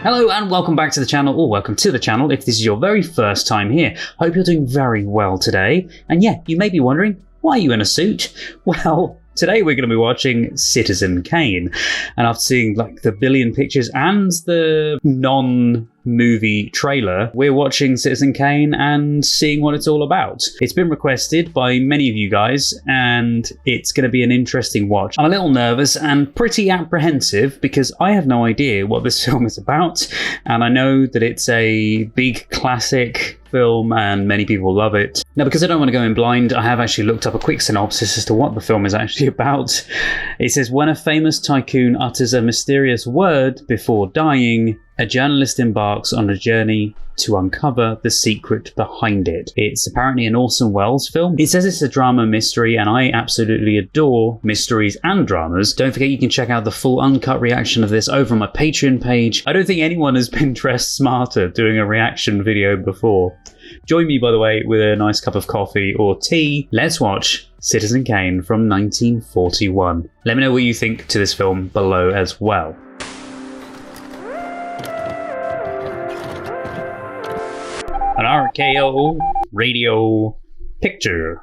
Hello and welcome back to the channel, or welcome to the channel if this is your very first time here. Hope you're doing very well today. And yeah, you may be wondering, why are you in a suit? Well, today we're going to be watching Citizen Kane. And after seeing like the billion pictures and the non-movie trailer, we're watching Citizen Kane and seeing what it's all about. It's been requested by many of you guys and it's going to be an interesting watch. I'm a little nervous and pretty apprehensive because I have no idea what this film is about, and I know that it's a big classic film and many people love it. Now, because I don't want to go in blind, I have actually looked up a quick synopsis as to what the film is actually about. It says, when a famous tycoon utters a mysterious word before dying, a journalist embarks on a journey to uncover the secret behind it. It's apparently an Orson Welles film. It says it's a drama mystery, and I absolutely adore mysteries and dramas. Don't forget you can check out the full uncut reaction of this over on my Patreon page. I don't think anyone has been dressed smarter doing a reaction video before. Join me, by the way, with a nice cup of coffee or tea. Let's watch Citizen Kane from 1941. Let me know what you think to this film below as well. An RKO radio picture.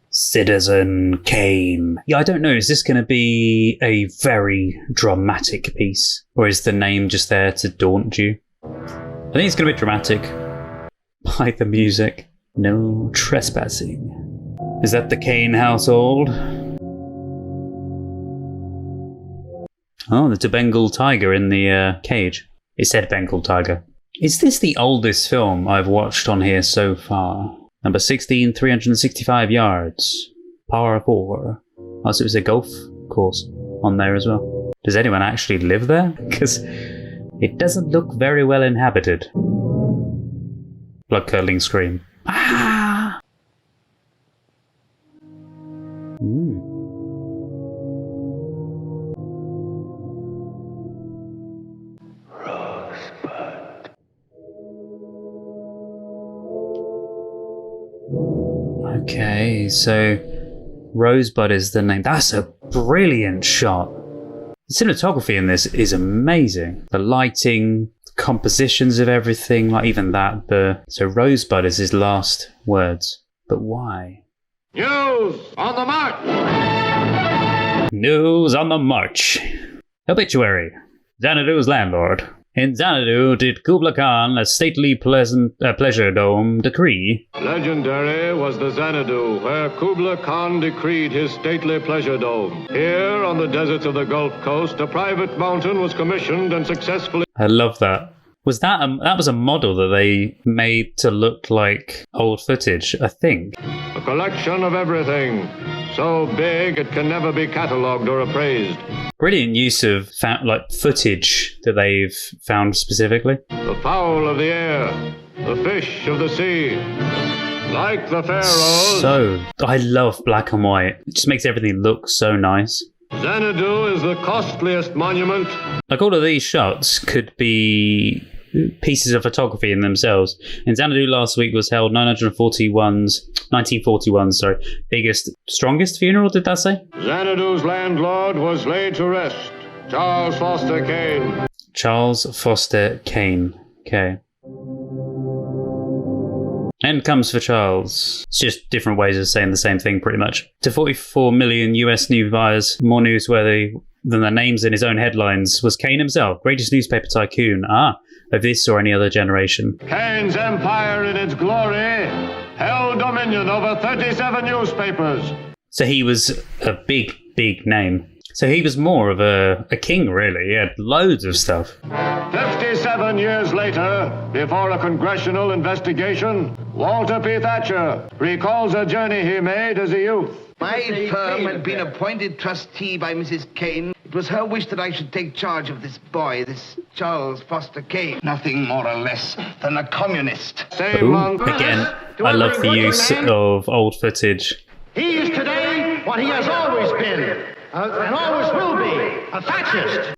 Citizen Kane. Yeah, I don't know. Is this going to be a very dramatic piece? Or is the name just there to daunt you? I think it's going to be dramatic. By the music. No trespassing. Is that the Kane household? Oh, there's a Bengal tiger in the cage. It said Bengal tiger. Is this the oldest film I've watched on here so far? Number 16, 365 yards. Par 4. Also, it was a golf course on there as well. Does anyone actually live there? Because it doesn't look very well inhabited. Blood curdling scream. Ah! Okay, so Rosebud is the name. That's a brilliant shot. The cinematography in this is amazing. The lighting, the compositions of everything, like even that. So Rosebud is his last words. But why? News on the march! News on the march. Obituary. Xanadu's landlord. In Xanadu did Kubla Khan a stately pleasure dome decree. Legendary was the Xanadu, where Kubla Khan decreed his stately pleasure dome. Here, on the deserts of the Gulf Coast, a private mountain was commissioned and successfully... I love that. Was that was a model that they made to look like old footage, I think. A collection of everything, so big it can never be catalogued or appraised. Brilliant use of footage that they've found specifically. The fowl of the air, the fish of the sea, like the pharaohs. So, I love black and white. It just makes everything look so nice. Xanadu is the costliest monument. Like all of these shots could be pieces of photography in themselves. In Xanadu last week was held 1941's strongest funeral, did that say? Xanadu's landlord was laid to rest. Charles Foster Kane. Charles Foster Kane. Okay. N comes for Charles. It's just different ways of saying the same thing, pretty much. To 44 million US news buyers, more newsworthy than the names in his own headlines was Kane himself, greatest newspaper tycoon. Of this or any other generation. Kane's empire in its glory held dominion over 37 newspapers. So he was a big, big name. So he was more of a king, really. He had loads of stuff. 57 years later, before a congressional investigation, Walter P. Thatcher recalls a journey he made as a youth. My firm had been appointed trustee by Mrs. Kane. It was her wish that I should take charge of this boy, this Charles Foster Kane. Nothing more or less than a communist. Again, I love the use of old footage. He is today what he has always been, and always will be, a fascist.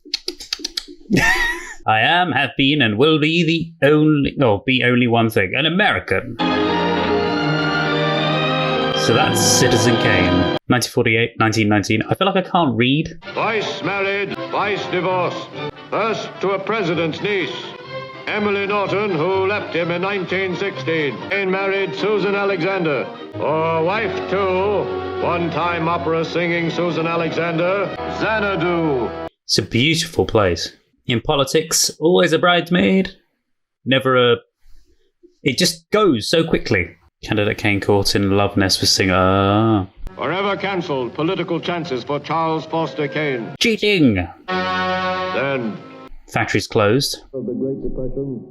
I am, have been, and will be only one thing, an American. So that's Citizen Kane. 1948, 1919. I feel like I can't read. Twice married, twice divorced. First, to a president's niece, Emily Norton, who left him in 1916. Kane married Susan Alexander. Or wife to one-time opera-singing Susan Alexander, Xanadu. It's a beautiful place. In politics, always a bridesmaid, never a... It just goes so quickly. Candidate Kane caught in love nest with singer. Forever cancelled political chances for Charles Foster Kane. Cheating! Then... Factories closed. Of the Great Depression.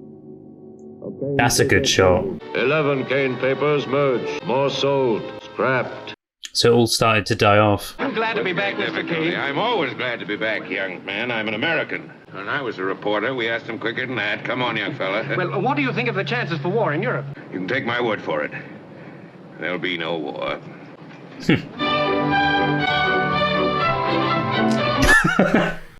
That's a good shot. 11 Kane papers merged. More sold. Scrapped. So it all started to die off. I'm glad to be back, Mr. Kane. I'm always glad to be back, young man. I'm an American. When I was a reporter, we asked him quicker than that. Come on, young fella. Well, what do you think of the chances for war in Europe? You can take my word for it. There'll be no war.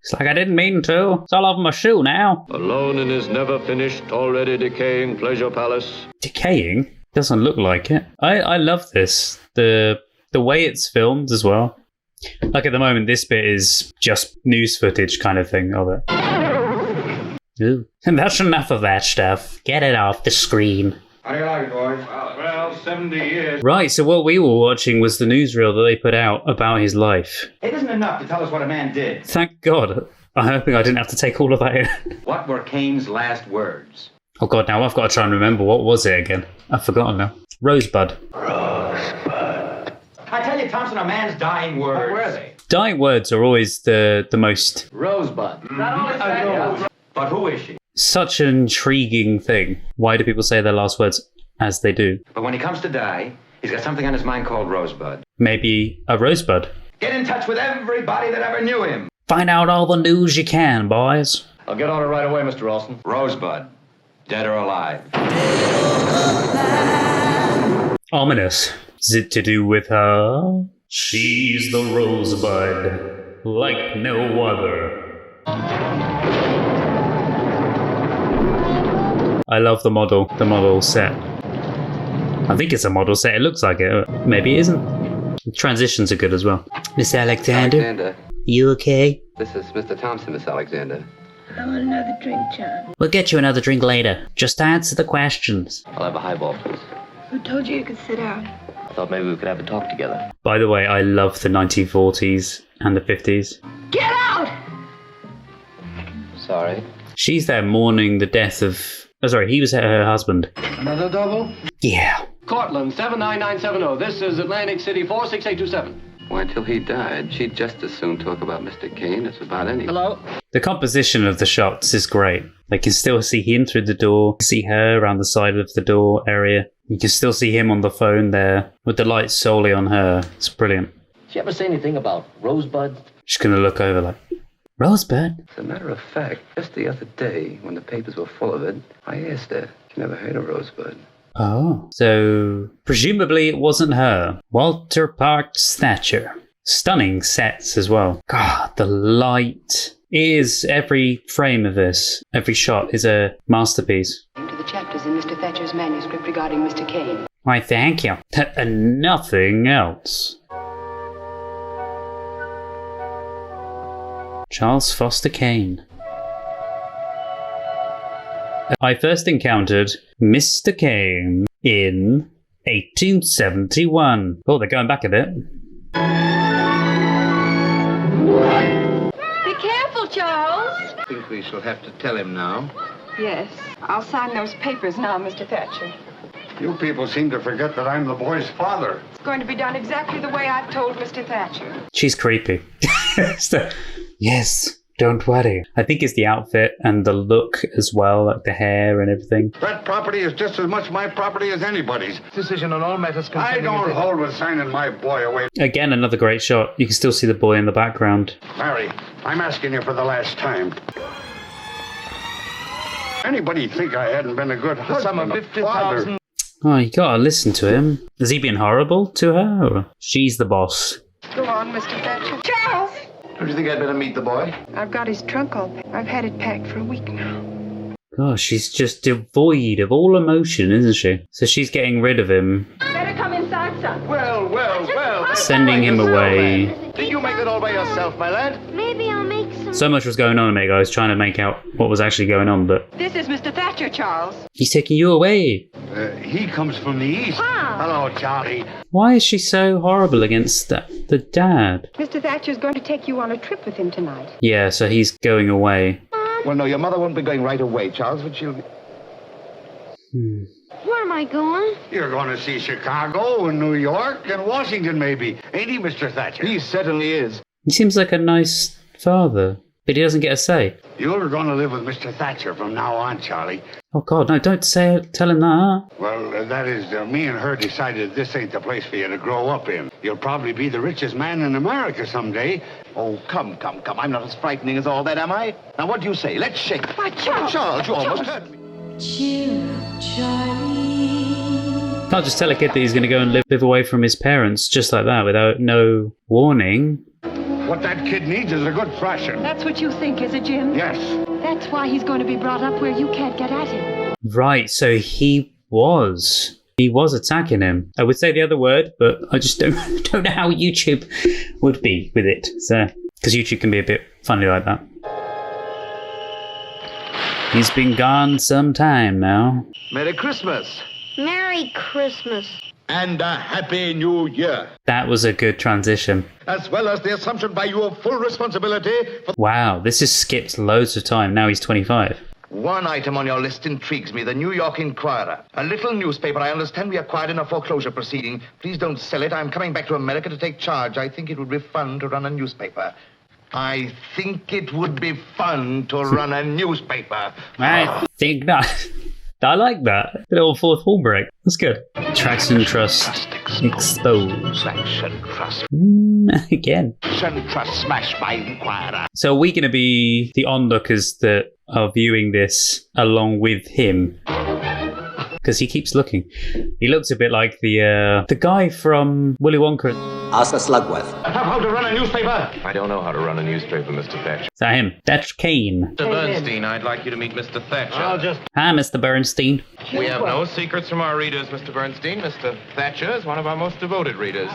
It's like I didn't mean to. It's all over my shoe now. Alone in his never-finished, already decaying pleasure palace. Decaying? Doesn't look like it. I love this. The way it's filmed as well. Like at the moment, this bit is just news footage kind of thing of it. Ooh. And that's enough of that stuff. Get it off the screen. How do you like it, boys? Well, 70 years. Right, so what we were watching was the newsreel that they put out about his life. It isn't enough to tell us what a man did. Thank God. I'm hoping I didn't have to take all of that in. What were Kane's last words? Oh God, now I've got to try and remember. What was it again? I've forgotten now. Rosebud. I tell you, Thompson, a man's dying words. What were they? Dying words are always the most... Rosebud. But who is she? Such an intriguing thing. Why do people say their last words as they do? But when he comes to die, he's got something on his mind called Rosebud. Maybe a rosebud. Get in touch with everybody that ever knew him. Find out all the news you can, boys. I'll get on it right away, Mr. Ralston. Rosebud. Dead or alive. Ominous. Is it to do with her? She's the rosebud, like no other. I love the model set. I think it's a model set, it looks like it. Maybe it isn't. The transitions are good as well. Miss Alexander? You okay? This is Mr. Thompson, Miss Alexander. I want another drink, John. We'll get you another drink later. Just answer the questions. I'll have a highball, please. Who told you could sit down? I thought maybe we could have a talk together. By the way, I love the 1940s and the 50s. Get out! Sorry. She's there mourning the death of... Oh, sorry, he was her husband. Another double? Yeah. Cortland, 79970. This is Atlantic City 46827. Why, until he died, she'd just as soon talk about Mr. Kane as about anything. Hello? The composition of the shots is great. They can still see him through the door, see her around the side of the door area. You can still see him on the phone there, with the lights solely on her. It's brilliant. Did you ever say anything about Rosebud? She's gonna look over like, Rosebud? As a matter of fact, just the other day, when the papers were full of it, I asked her. She never heard of Rosebud. Oh. So, presumably it wasn't her. Walter Parks Thatcher. Stunning sets as well. God, the light. Is every frame of this, every shot is a masterpiece. To the chapters in Mr. Thatcher's manuscript regarding Mr. Kane. Why, thank you. And nothing else. Charles Foster Kane. I first encountered Mr. Kane in 1871. Oh, they're going back a bit. Be careful, Charles. I think we shall have to tell him now. Yes. I'll sign those papers now, Mr. Thatcher. You people seem to forget that I'm the boy's father. It's going to be done exactly the way I've told Mr. Thatcher. She's creepy. Yes, don't worry. I think it's the outfit and the look as well, like the hair and everything. That property is just as much my property as anybody's. Decision on all matters I don't hold with signing my boy away. Again, another great shot. You can still see the boy in the background. Mary, I'm asking you for the last time. Anybody think I hadn't been a good husband, a father? Oh, you gotta listen to him. Is he being horrible to her? Or she's the boss. Go on, Mr. Thatcher. Charles! Don't you think I'd better meet the boy? I've got his trunk all packed. I've had it packed for a week now. Gosh, she's just devoid of all emotion, isn't she? So she's getting rid of him. Better come inside, son. Well. Sending him away. Did you make it all by yourself, my lad? Maybe I'll make some So much was going on a minute ago. I was trying to make out what was actually going on, but This is Mr. Thatcher, Charles. he's taking you away. He comes from the east. Ah. Hello, Charlie. Why is she so horrible against the dad? Mr. Thatcher's going to take you on a trip with him tonight. Yeah, so he's going away. Well, no, your mother won't be going right away, Charles, but she'll... Where am I going? You're going to see Chicago and New York and Washington, maybe. Ain't he, Mr. Thatcher? He certainly is. He seems like a nice father, but he doesn't get a say. You're going to live with Mr. Thatcher from now on, Charlie. Oh God, no! Don't tell him that. Well, that is, me and her decided this ain't the place for you to grow up in. You'll probably be the richest man in America someday. Oh, come. I'm not as frightening as all that, am I? Now, what do you say? Let's shake. Why, Charles, you almost hurt me. Can't just tell a kid that he's going to go and live away from his parents just like that without no warning. What that kid needs is a good thrashing. That's what you think, is it, Jim? Yes. That's why he's going to be brought up where you can't get at him. Right, so he was attacking him. I would say the other word, but I just don't know how YouTube would be with it. So, because YouTube can be a bit funny like that. He's been gone some time now. Merry Christmas. Merry Christmas. And a Happy New Year. That was a good transition. As well as the assumption by you of full responsibility for... Wow, this has skipped loads of time. Now he's 25. One item on your list intrigues me, the New York Inquirer. A little newspaper I understand we acquired in a foreclosure proceeding. Please don't sell it. I'm coming back to America to take charge. I think it would be fun to run a newspaper. I think it would be fun to run a newspaper. I think not. I like that. The little fourth wall break. That's good. Traction Trust exposed. Traction Trust. Again. Traction Trust smashed by Inquirer. So are we going to be the onlookers that are viewing this along with him? Because he keeps looking. He looks a bit like the guy from Willy Wonka. Ask a Slugworth. How to run a newspaper? I don't know how to run a newspaper, Mr. Thatcher. Is that him? That's Kane. Mr. Bernstein, I'd like you to meet Mr. Thatcher. Hi, Mr. Bernstein. We have no secrets from our readers, Mr. Bernstein. Mr. Thatcher is one of our most devoted readers.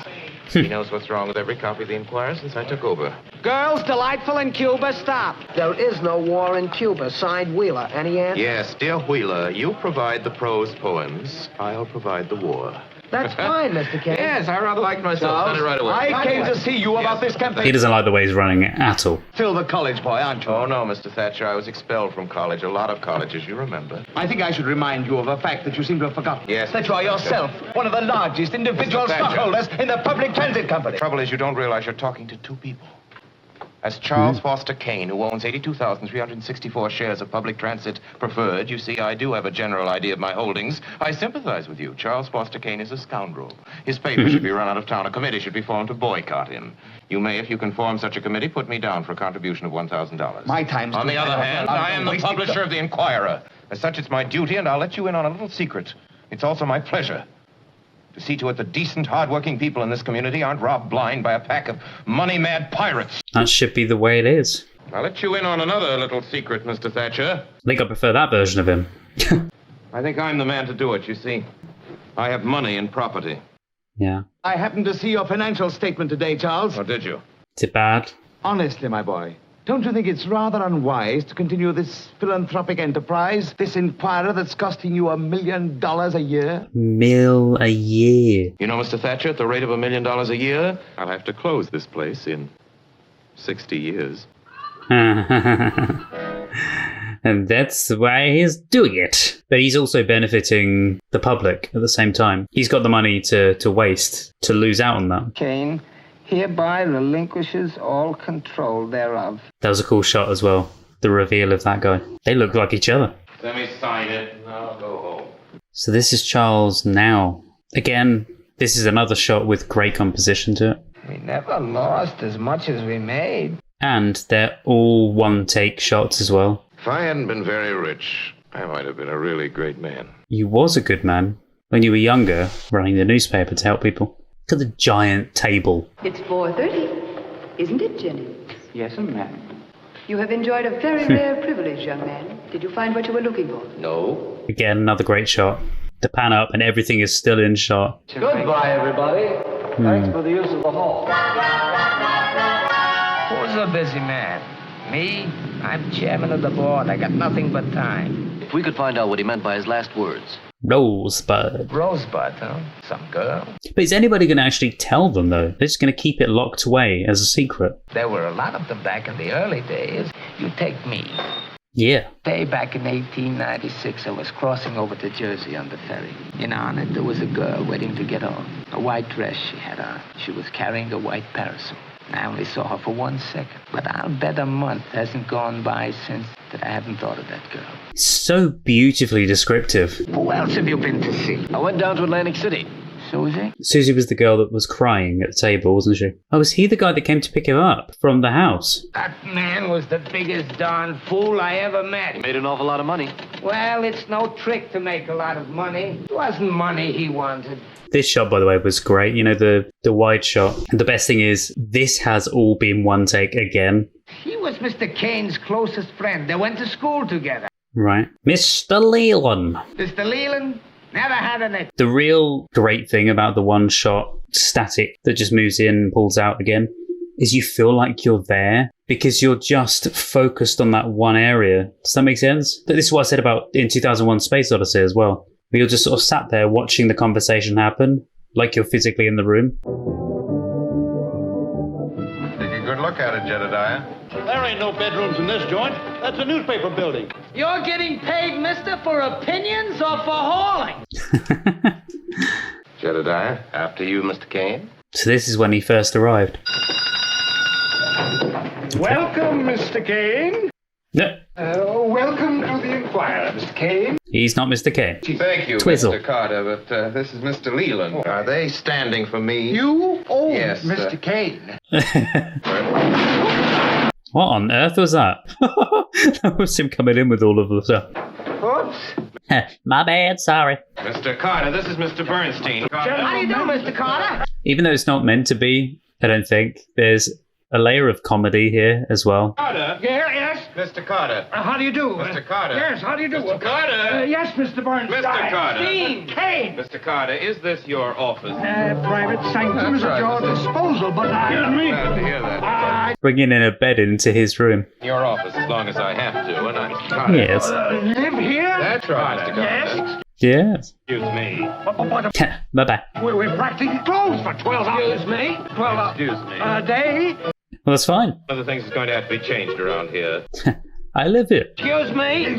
He knows what's wrong with every copy of the Inquirer since I took over. Girls, delightful in Cuba, stop. There is no war in Cuba. Signed, Wheeler. Any answer? Yes, dear Wheeler, you provide the prose poems. I'll provide the war. That's fine, Mr. Kane. Yes, I rather like myself. Send it right away. I came to see you about this campaign. He doesn't like the way he's running it at all. Still the college boy, aren't you? Oh, no, Mr. Thatcher. I was expelled from college. A lot of colleges, you remember. I think I should remind you of a fact that you seem to have forgotten. Yes. That you are yourself one of the largest individual stockholders in the public transit company. The trouble is you don't realize you're talking to two people. As Charles Foster Kane, who owns 82,364 shares of public transit preferred, you see, I do have a general idea of my holdings. I sympathize with you. Charles Foster Kane is a scoundrel. His paper should be run out of town. A committee should be formed to boycott him. You may, if you can form such a committee, put me down for a contribution of $1,000. My time's On the other hand, I am the publisher of the Inquirer. As such, it's my duty, and I'll let you in on a little secret. It's also my pleasure to see to it that decent, hard-working people in this community aren't robbed blind by a pack of money-mad pirates. That should be the way it is. I'll let you in on another little secret, Mr. Thatcher. I think I prefer that version of him. I think I'm the man to do it, you see. I have money and property. Yeah. I happened to see your financial statement today, Charles. Oh, did you? Is it bad? Honestly, my boy, don't you think it's rather unwise to continue this philanthropic enterprise? This Inquirer that's costing you $1 million a year? $1 million a year. You know, Mr. Thatcher, at the rate of $1 million a year, I'll have to close this place in 60 years. And that's why he's doing it. But he's also benefiting the public at the same time. He's got the money to waste, to lose out on that. Kane hereby relinquishes all control thereof. That was a cool shot as well. The reveal of that guy. They look like each other. Let me sign it, and I'll go home. So this is Charles now. Again, this is another shot with great composition to it. We never lost as much as we made. And they're all one-take shots as well. If I hadn't been very rich, I might have been a really great man. You was a good man when you were younger, running the newspaper to help people. Look at the giant table. It's 4:30, isn't it, Jenny? Yes, ma'am. You have enjoyed a very rare privilege, young man. Did you find what you were looking for? No. Again, another great shot. The pan up and everything is still in shot. Goodbye, everybody. Thanks for the use of the hall. Who's a busy man? Me? I'm chairman of the board. I got nothing but time. If we could find out what he meant by his last words. Rosebud. Rosebud, huh? Some girl? But is anybody going to actually tell them, though? They're just going to keep it locked away as a secret. There were a lot of them back in the early days. You take me. Yeah. Day back in 1896, I was crossing over to Jersey on the ferry. In on it, there was a girl waiting to get on. A white dress she had on. She was carrying a white parasol. I only saw her for 1 second, but I'll bet a month hasn't gone by since that I haven't thought of that girl. So beautifully descriptive. Who else have you been to see? I went down to Atlantic City. Susie? Susie was the girl that was crying at the table, wasn't she? Oh, was he the guy that came to pick her up from the house? That man was the biggest darn fool I ever met. He made an awful lot of money. Well, it's no trick to make a lot of money. It wasn't money he wanted. This shot, by the way, was great. You know, the wide shot. And the best thing is, this has all been one take again. He was Mr. Kane's closest friend. They went to school together. Right. Mr. Leland. Mr. Leland? Never had an... The real great thing about the one shot static that just moves in and pulls out again is you feel like you're there because you're just focused on that one area. Does that make sense? This is what I said about in 2001 Space Odyssey as well. You're just sort of sat there watching the conversation happen, like you're physically in the room. Take a good look at it, Jedediah. There ain't no bedrooms in this joint. That's a newspaper building. You're getting paid, mister, for opinions or for hauling? Jedediah, after you, Mr. Kane. So this is when he first arrived. Welcome, Mr. Kane. No. Welcome to the Inquirer, Mr. Kane. He's not Mr. Kane. Thank you, Twizzle. Mr. Carter, but this is Mr. Leland. Are they standing for me? You? Oh, yes, Mr. Kane. What on earth was that? That was him coming in with all of the stuff. Oops. My bad, sorry. Mr. Carter, this is Mr. Bernstein. How do you do, Mr. Carter? Even though it's not meant to be, I don't think, there's a layer of comedy here as well. Carter? Yes? Mr. Carter. How do you do? Mr. Carter. Yes, how do you do? Mr. Carter. Yes, Mr. Bernstein. Mr. Carter. Kane. Mr. Carter, is this your office? Private sanctum is at your disposal, but Glad to hear that. Bringing in a bed into his room. Your office as long as I have to, and I'm Mr. Carter. Yes. Live here? That's right, Mr. Carter. Yes. Excuse me. Bye-bye. We're practically closed for 12 hours. Excuse me? 12 hours. Excuse me. A day? Well, that's fine. One of the things is going to have to be changed around here. I live here. Excuse me?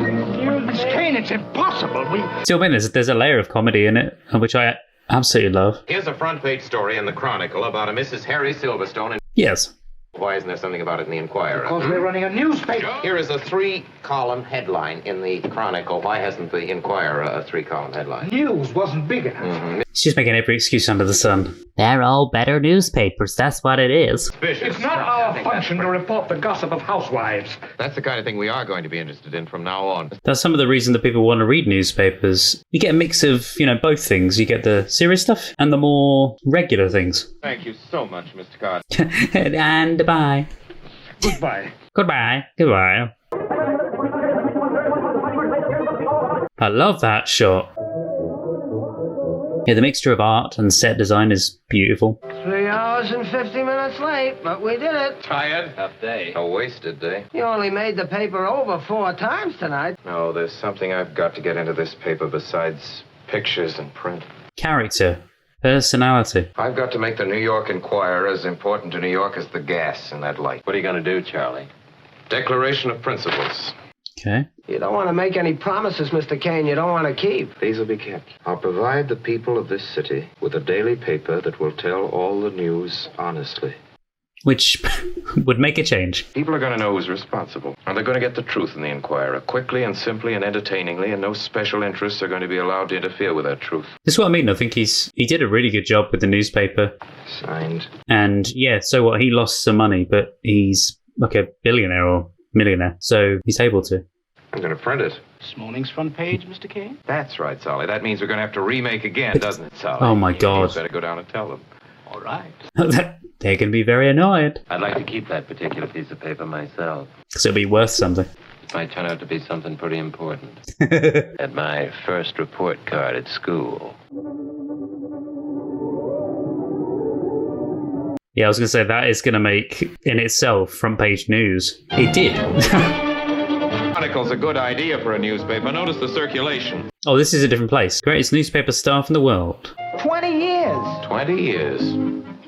Miss Kane, it's impossible. Still, there's a layer of comedy in it, which I absolutely love. Here's a front page story in the Chronicle about a Mrs. Harry Silverstone. Yes. Why isn't there something about it in the Inquirer? Because we're running a newspaper. Here is a 3-column headline in the Chronicle. Why hasn't the Inquirer a 3-column headline? News wasn't big enough. He's just making every excuse under the sun. They're all better newspapers, that's what it is. It's not our function to report the gossip of housewives. That's the kind of thing we are going to be interested in from now on. That's some of the reason that people want to read newspapers. You get a mix of, both things. You get the serious stuff and the more regular things. Thank you so much, Mr. Carter. And bye. Goodbye. Goodbye. Goodbye. I love that shot. Yeah, the mixture of art and set design is beautiful. 3 hours and 50 minutes late, but we did it. Tired? Tough day. A wasted day. You only made the paper over 4 times tonight. No, there's something I've got to get into this paper besides pictures and print. Character. Personality. I've got to make the New York Inquirer as important to New York as the gas in that light. What are you going to do, Charlie? Declaration of Principles. Okay. You don't want to make any promises, Mr. Kane, you don't want to keep. These will be kept. I'll provide the people of this city with a daily paper that will tell all the news honestly. Which would make a change. People are going to know who's responsible. And they're going to get the truth in the Inquirer, quickly and simply and entertainingly, and no special interests are going to be allowed to interfere with that truth. This is what I mean. I think he did a really good job with the newspaper. Signed. And yeah, so what? He lost some money, but he's like a billionaire or millionaire, so he's able to. I'm going to print it. This morning's front page, Mr. Kane? That's right, Solly. That means we're going to have to remake again, doesn't it, Solly? Oh, my God. You better go down and tell them. All right. They're going to be very annoyed. I'd like to keep that particular piece of paper myself. Because it'll be worth something. It might turn out to be something pretty important. At my first report card at school. Yeah, I was going to say that is going to make, in itself, front page news. It did. Article's a good idea for a newspaper. Notice the circulation. Oh, this is a different place. Greatest newspaper staff in the world. 20 years. 20 years.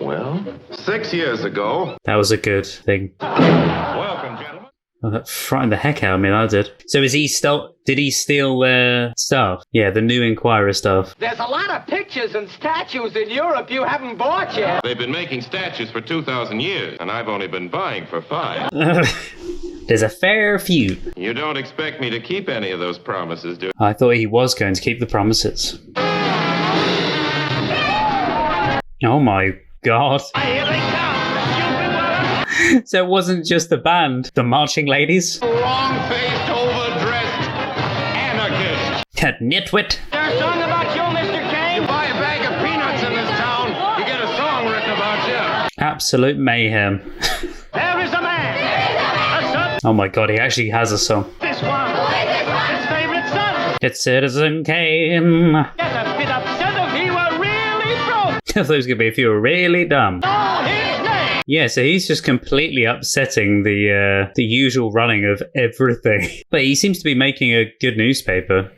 Well, 6 years ago. That was a good thing. Welcome, gentlemen. Oh, that frightened the heck out of me, that did. So did he steal their stuff? Yeah, the New Inquirer stuff. There's a lot of pictures and statues in Europe you haven't bought yet. They've been making statues for 2,000 years, and I've only been buying for 5. There's a fair few. You don't expect me to keep any of those promises, do you? I thought he was going to keep the promises. Oh my god. Here they come. So it wasn't just the band, the marching ladies? Long-faced, overdressed anarchist. That nitwit. There's a song about you, Mr. Kane. You buy a bag of peanuts in this town, you get a song written about you. Absolute mayhem. There is a man. A son. Oh my god, he actually has a song. This one. His favorite son. It's Citizen Kane. Get a bit upset if he were really broke. I thought it was going to be if you were really dumb. Oh, his name. Yeah, so he's just completely upsetting the usual running of everything. But he seems to be making a good newspaper.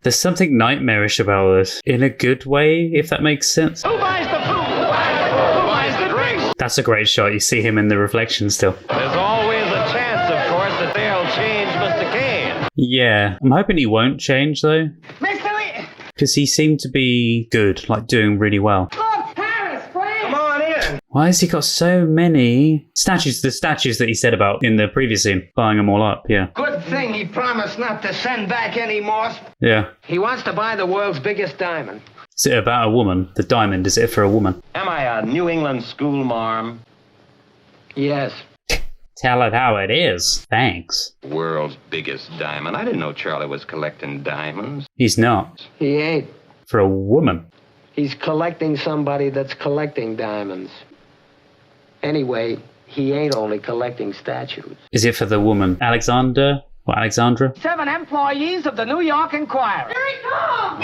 There's something nightmarish about this. In a good way, if that makes sense. Who buys the food? Who buys the drinks? That's a great shot. You see him in the reflection still. There's always a chance, of course, that they'll change Mr. Kane. Yeah, I'm hoping he won't change though. Mr. Lee. Because he seemed to be good, like doing really well. Look, Paris, France. Come on in. Why has he got so many statues? The statues that he said about in the previous scene, buying them all up, yeah. Good thing he promised not to send back any more. Yeah. He wants to buy the world's biggest diamond. Is it about a woman? The diamond, is it for a woman? Am I a New England school marm? Yes. Tell it how it is. Thanks. World's biggest diamond. I didn't know Charlie was collecting diamonds. He's not. He ain't. For a woman. He's collecting somebody that's collecting diamonds. Anyway, he ain't only collecting statues. Is it for the woman? Alexander? Or Alexandra? 7 employees of the New York Inquirer. Here he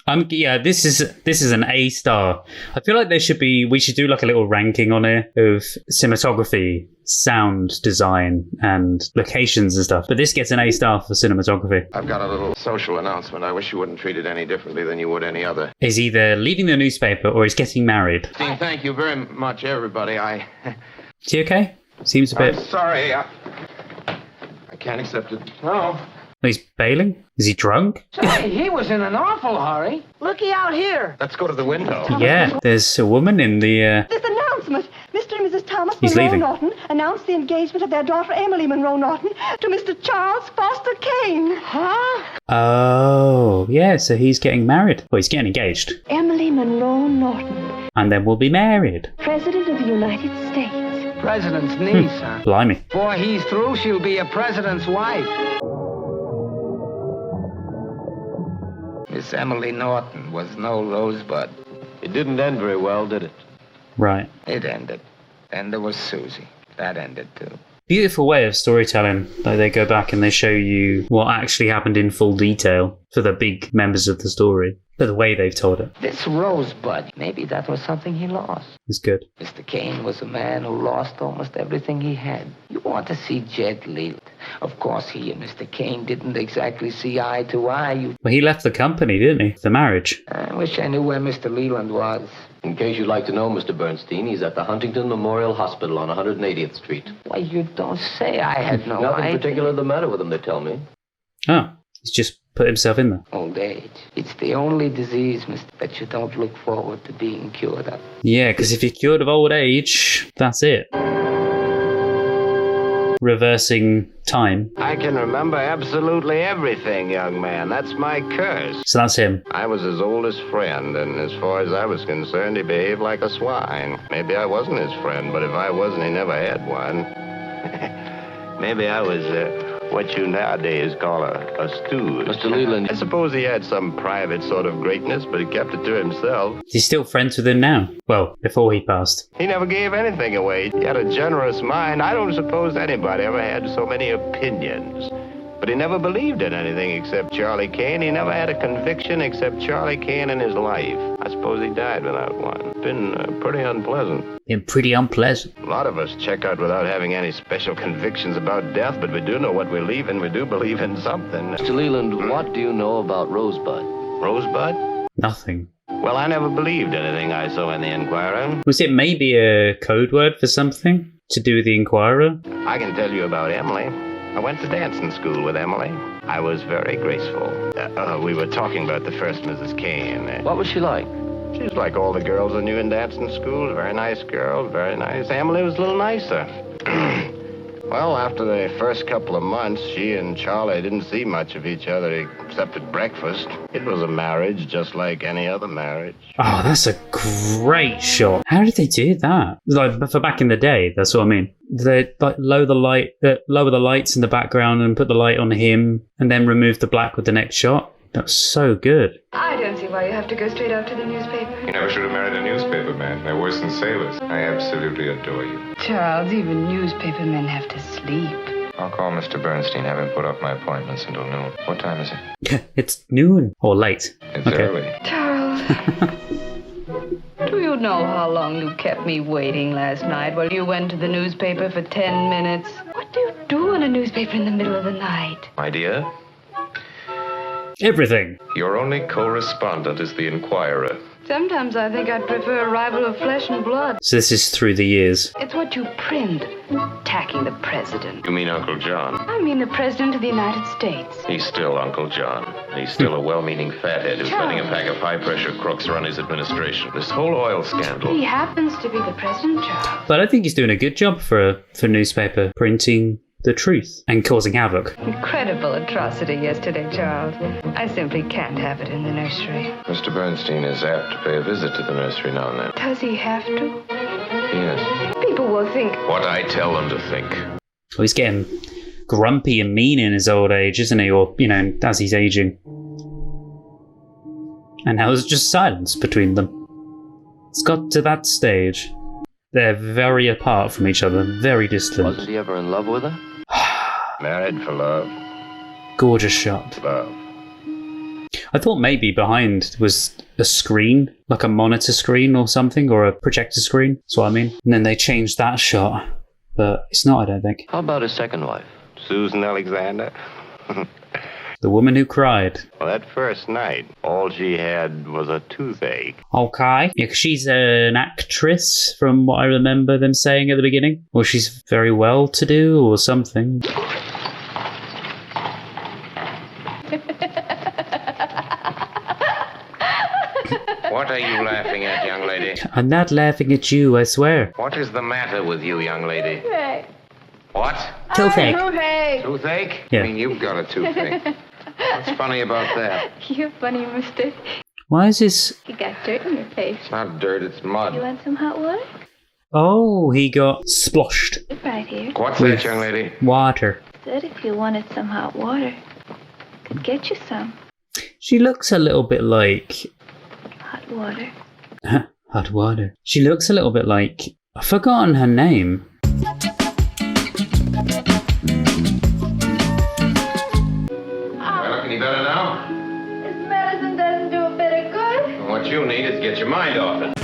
comes! Yeah, this is an A star. I feel like we should do like a little ranking on it of cinematography, sound design, and locations and stuff. But this gets an A star for cinematography. I've got a little social announcement. I wish you wouldn't treat it any differently than you would any other. He's either leaving the newspaper or he's getting married. Dean, thank you very much, everybody. Is he okay? Seems a bit... I'm sorry. I can't accept it. No. He's bailing? Is he drunk? Say, he was in an awful hurry. Looky out here. Let's go to the window. Yeah, there's a woman in the... This announcement. Mr. and Mrs. Thomas He's Monroe leaving. Norton announced the engagement of their daughter Emily Monroe Norton to Mr. Charles Foster Kane. Huh? Oh, yeah, so he's getting married. Well, he's getting engaged. Emily Monroe Norton, And then we'll be married. President of the United States. President's niece, huh? Blimey. Before he's through, she'll be a president's wife. Miss Emily Norton was no rosebud. It didn't end very well, did it? Right. It ended. Then there was Susie. That ended, too. Beautiful way of storytelling. Like they go back and they show you what actually happened in full detail for the big members of the story. But the way they've told it This rosebud, maybe that was something he lost. is good. Mr. Kane was a man who lost almost everything he had. You want to see Jed Leland. Of course, he and Mr. Kane didn't exactly see eye to eye. Well, he left the company, didn't he? The marriage. I wish I knew where Mr. Leland was. In case you'd like to know, Mr. Bernstein, he's at the Huntington Memorial Hospital on 180th Street. Why, you don't say. I had no Nothing idea. particular the matter with him, they tell me. Oh, he's just put himself in there. Old age. It's the only disease, mister, that you don't look forward to being cured of. Yeah, because if you're cured of old age, that's it. Reversing time. I can remember absolutely everything, young man. That's my curse. So that's him. I was his oldest friend, and as far as I was concerned, he behaved like a swine. Maybe I wasn't his friend, but if I wasn't, he never had one. Maybe I was what you nowadays call a stooge. Mr. Leland. I suppose he had some private sort of greatness, but he kept it to himself. He's still friends with him now. Well, before he passed. He never gave anything away. He had a generous mind. I don't suppose anybody ever had so many opinions. But he never believed in anything except Charlie Kane. He never had a conviction except Charlie Kane in his life. I suppose he died without one. Been pretty unpleasant. Been pretty unpleasant. A lot of us check out without having any special convictions about death, but we do know what we believe in. We do believe in something. Mr. Leland, what do you know about Rosebud? Rosebud? Nothing. Well, I never believed anything I saw in the Inquirer. Was it maybe a code word for something to do with the Inquirer? I can tell you about Emily. I went to dancing school with Emily. I was very graceful. We were talking about the first Mrs. Kane. What was she like? She was like all the girls I knew in dancing school. Very nice girl, very nice. Emily was a little nicer. Well, after the first couple of months, she and Charlie didn't see much of each other except at breakfast. It was a marriage just like any other marriage. Oh, that's a great shot. How did they do that? Like, for back in the day, that's what I mean. They like lower the lights in the background and put the light on him, and then remove the black with the next shot. That's so good. I don't see why you have to go straight off to the newspaper. You never should have married a newspaper man. They're worse than sailors. I absolutely adore you. Charles, even newspaper men have to sleep. I'll call Mr. Bernstein, have him put off my appointments until noon. What time is it? It's noon. Or late. It's early. Charles, do you know how long you kept me waiting last night while you went to the newspaper for 10 minutes? What do you do in a newspaper in the middle of the night? My dear? Everything. Your only correspondent is the Inquirer. Sometimes I think I'd prefer a rival of flesh and blood. So this is through the years. It's what you print. Attacking the president. You mean Uncle John? I mean the president of the United States. He's still Uncle John. He's still a well-meaning fathead who's letting a pack of high-pressure crooks run his administration. This whole oil scandal. He happens to be the president, Charles. But I think he's doing a good job for newspaper printing the truth and causing havoc. Incredible atrocity yesterday, Charles. I simply can't have it in the nursery. Mr. Bernstein is apt to pay a visit to the nursery now and then. Does he have to? Yes. People will think... What I tell them to think. Well, he's getting grumpy and mean in his old age, isn't he? Or, as he's aging. And now there's just silence between them. It's got to that stage. They're very apart from each other, very distant. Wasn't he ever in love with her? Married for love. Gorgeous shot. Love. I thought maybe behind was a screen, like a monitor screen or something, or a projector screen. That's what I mean. And then they changed that shot, but it's not, I don't think. How about his second wife? Susan Alexander. The woman who cried. Well, that first night, all she had was a toothache. Okay. Yeah, 'cause she's an actress, from what I remember them saying at the beginning. Or she's very well-to-do or something. What are you laughing at, young lady? I'm not laughing at you, I swear. What is the matter with you, young lady? Hey. What? Toothache. Toothache. Toothache? Yeah. I mean, you've got a toothache. What's funny about that? You're funny, mister. Why is this... You got dirt in your face. It's not dirt, it's mud. You want some hot water? Oh, he got sploshed. Right here. What's With that, young lady? Water. Said if you wanted some hot water, could get you some. She looks a little bit like... Hot water. Hot water. She looks a little bit like... I've forgotten her name. Any better now? This medicine doesn't do a bit of good. What you need is to get your mind off it.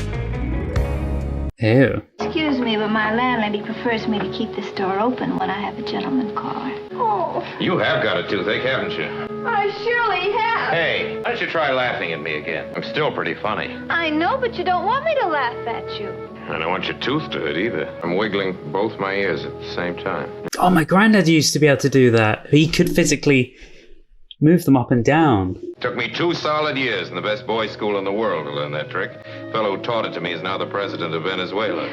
Ew. Excuse me, but my landlady prefers me to keep this door open when I have a gentleman caller. Oh, You have got a toothache, haven't you? I surely have. Hey, why don't you try laughing at me again? I'm still pretty funny. I know, but you don't want me to laugh at you. I don't want your tooth to hurt either. I'm wiggling both my ears at the same time. Oh, my granddad used to be able to do that. He could physically move them up and down. Took me 2 solid years in the best boys' school in the world to learn that trick. The fellow who taught it to me is now the president of Venezuela.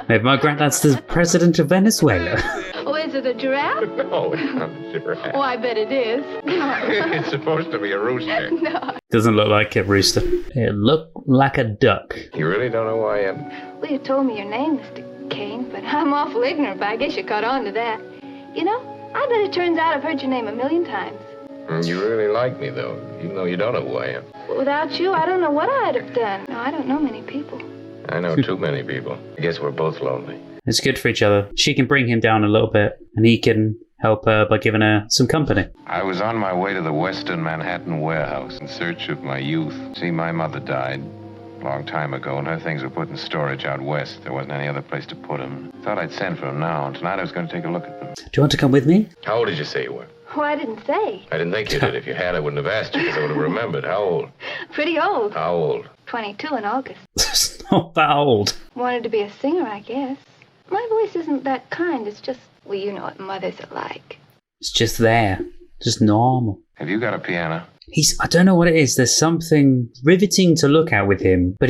Maybe my granddad's the president of Venezuela. Oh, is it a giraffe? No, it's not a giraffe. Oh, I bet it is. It's supposed to be a rooster. No. Doesn't look like a rooster. It looked like a duck. You really don't know who I am? Well, you told me your name, Mr. Kane, but I'm awful ignorant, but I guess you caught on to that. You know, I bet it turns out I've heard your name a million times. You really like me, though, even though you don't know who I am. Without you, I don't know what I'd have done. No, I don't know many people. I know too many people. I guess we're both lonely. It's good for each other. She can bring him down a little bit, and he can help her by giving her some company. I was on my way to the Western Manhattan warehouse in search of my youth. See, my mother died a long time ago, and her things were put in storage out west. There wasn't any other place to put them. Thought I'd send for them now, and tonight I was going to take a look at them. Do you want to come with me? How old did you say you were? Oh, I didn't say. I didn't think you did. If you had, I wouldn't have asked you, because I would have remembered. How old? Pretty old. How old? 22 in August. It's not that old. Wanted to be a singer, I guess. My voice isn't that kind. It's just, well, you know what mothers are like. It's just there. Just normal. Have you got a piano? I don't know what it is. There's something riveting to look at with him, but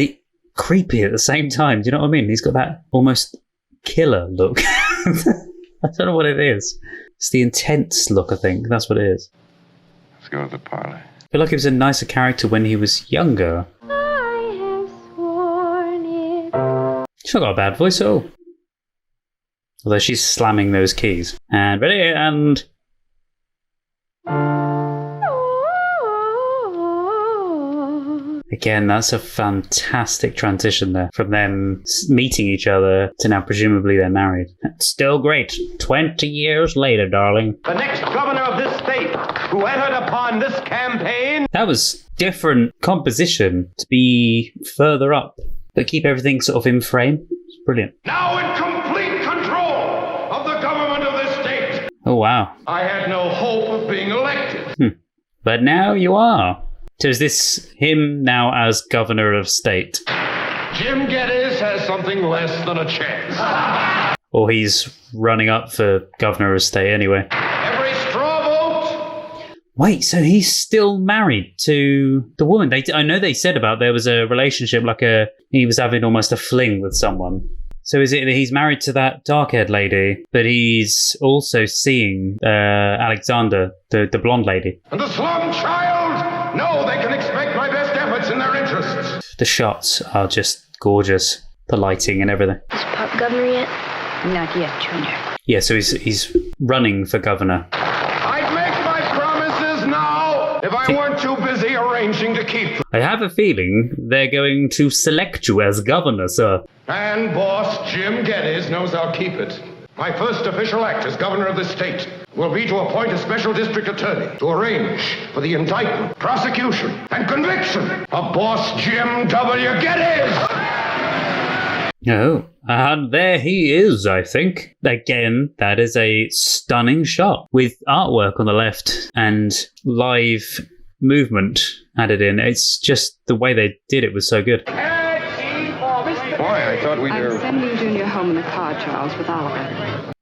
creepy at the same time. Do you know what I mean? He's got that almost killer look. I don't know what it is. It's the intense look, I think. That's what it is. Let's go to the parlor. I feel like he was a nicer character when he was younger. I have sworn it. She's not got a bad voice at all. Although she's slamming those keys. And ready, and... Again, that's a fantastic transition there. From them meeting each other to now presumably they're married. Still great. 20 years later, darling. The next governor of this state who entered upon this campaign... That was different composition to be further up, but keep everything sort of in frame. It's brilliant. Now in complete control of the government of this state. Oh, wow. I had no hope of being elected. But now you are. So is this him now as governor of state? Jim Geddes has something less than a chance. Or he's running up for governor of state anyway. Every straw vote. Wait, so he's still married to the woman? I know they said about there was a relationship, he was having almost a fling with someone. So is it that he's married to that dark-haired lady, but he's also seeing Alexander, the blonde lady? And the slum child? No, they can expect my best efforts in their interests. The shots are just gorgeous. The lighting and everything. Is Pop governor yet? Not yet, Junior. Yeah, so he's running for governor. I'd make my promises now if I weren't too busy arranging to keep them. I have a feeling they're going to select you as governor, sir. And boss Jim Geddes knows I'll keep it. My first official act as governor of the state will be to appoint a special district attorney to arrange for the indictment, prosecution, and conviction of boss Jim W. Geddes. Oh, and there he is, I think. Again, that is a stunning shot with artwork on the left and live movement added in. It's just the way they did it was so good. Boy, I thought we'd... I'm sending Junior home in the car, Charles, with Oliver.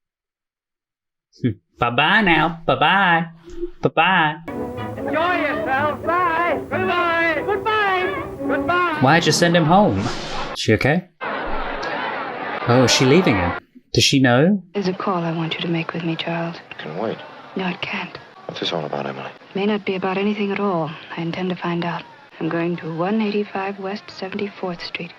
Bye-bye now. Bye-bye. Bye-bye. Enjoy yourself. Bye. Goodbye. Goodbye. Goodbye. Why'd you send him home? Is she okay? Oh, is she leaving him? Does she know? There's a call I want you to make with me, Charles. Can wait. No, it can't. What's this all about, Emily? May not be about anything at all. I intend to find out. I'm going to 185 West 74th Street.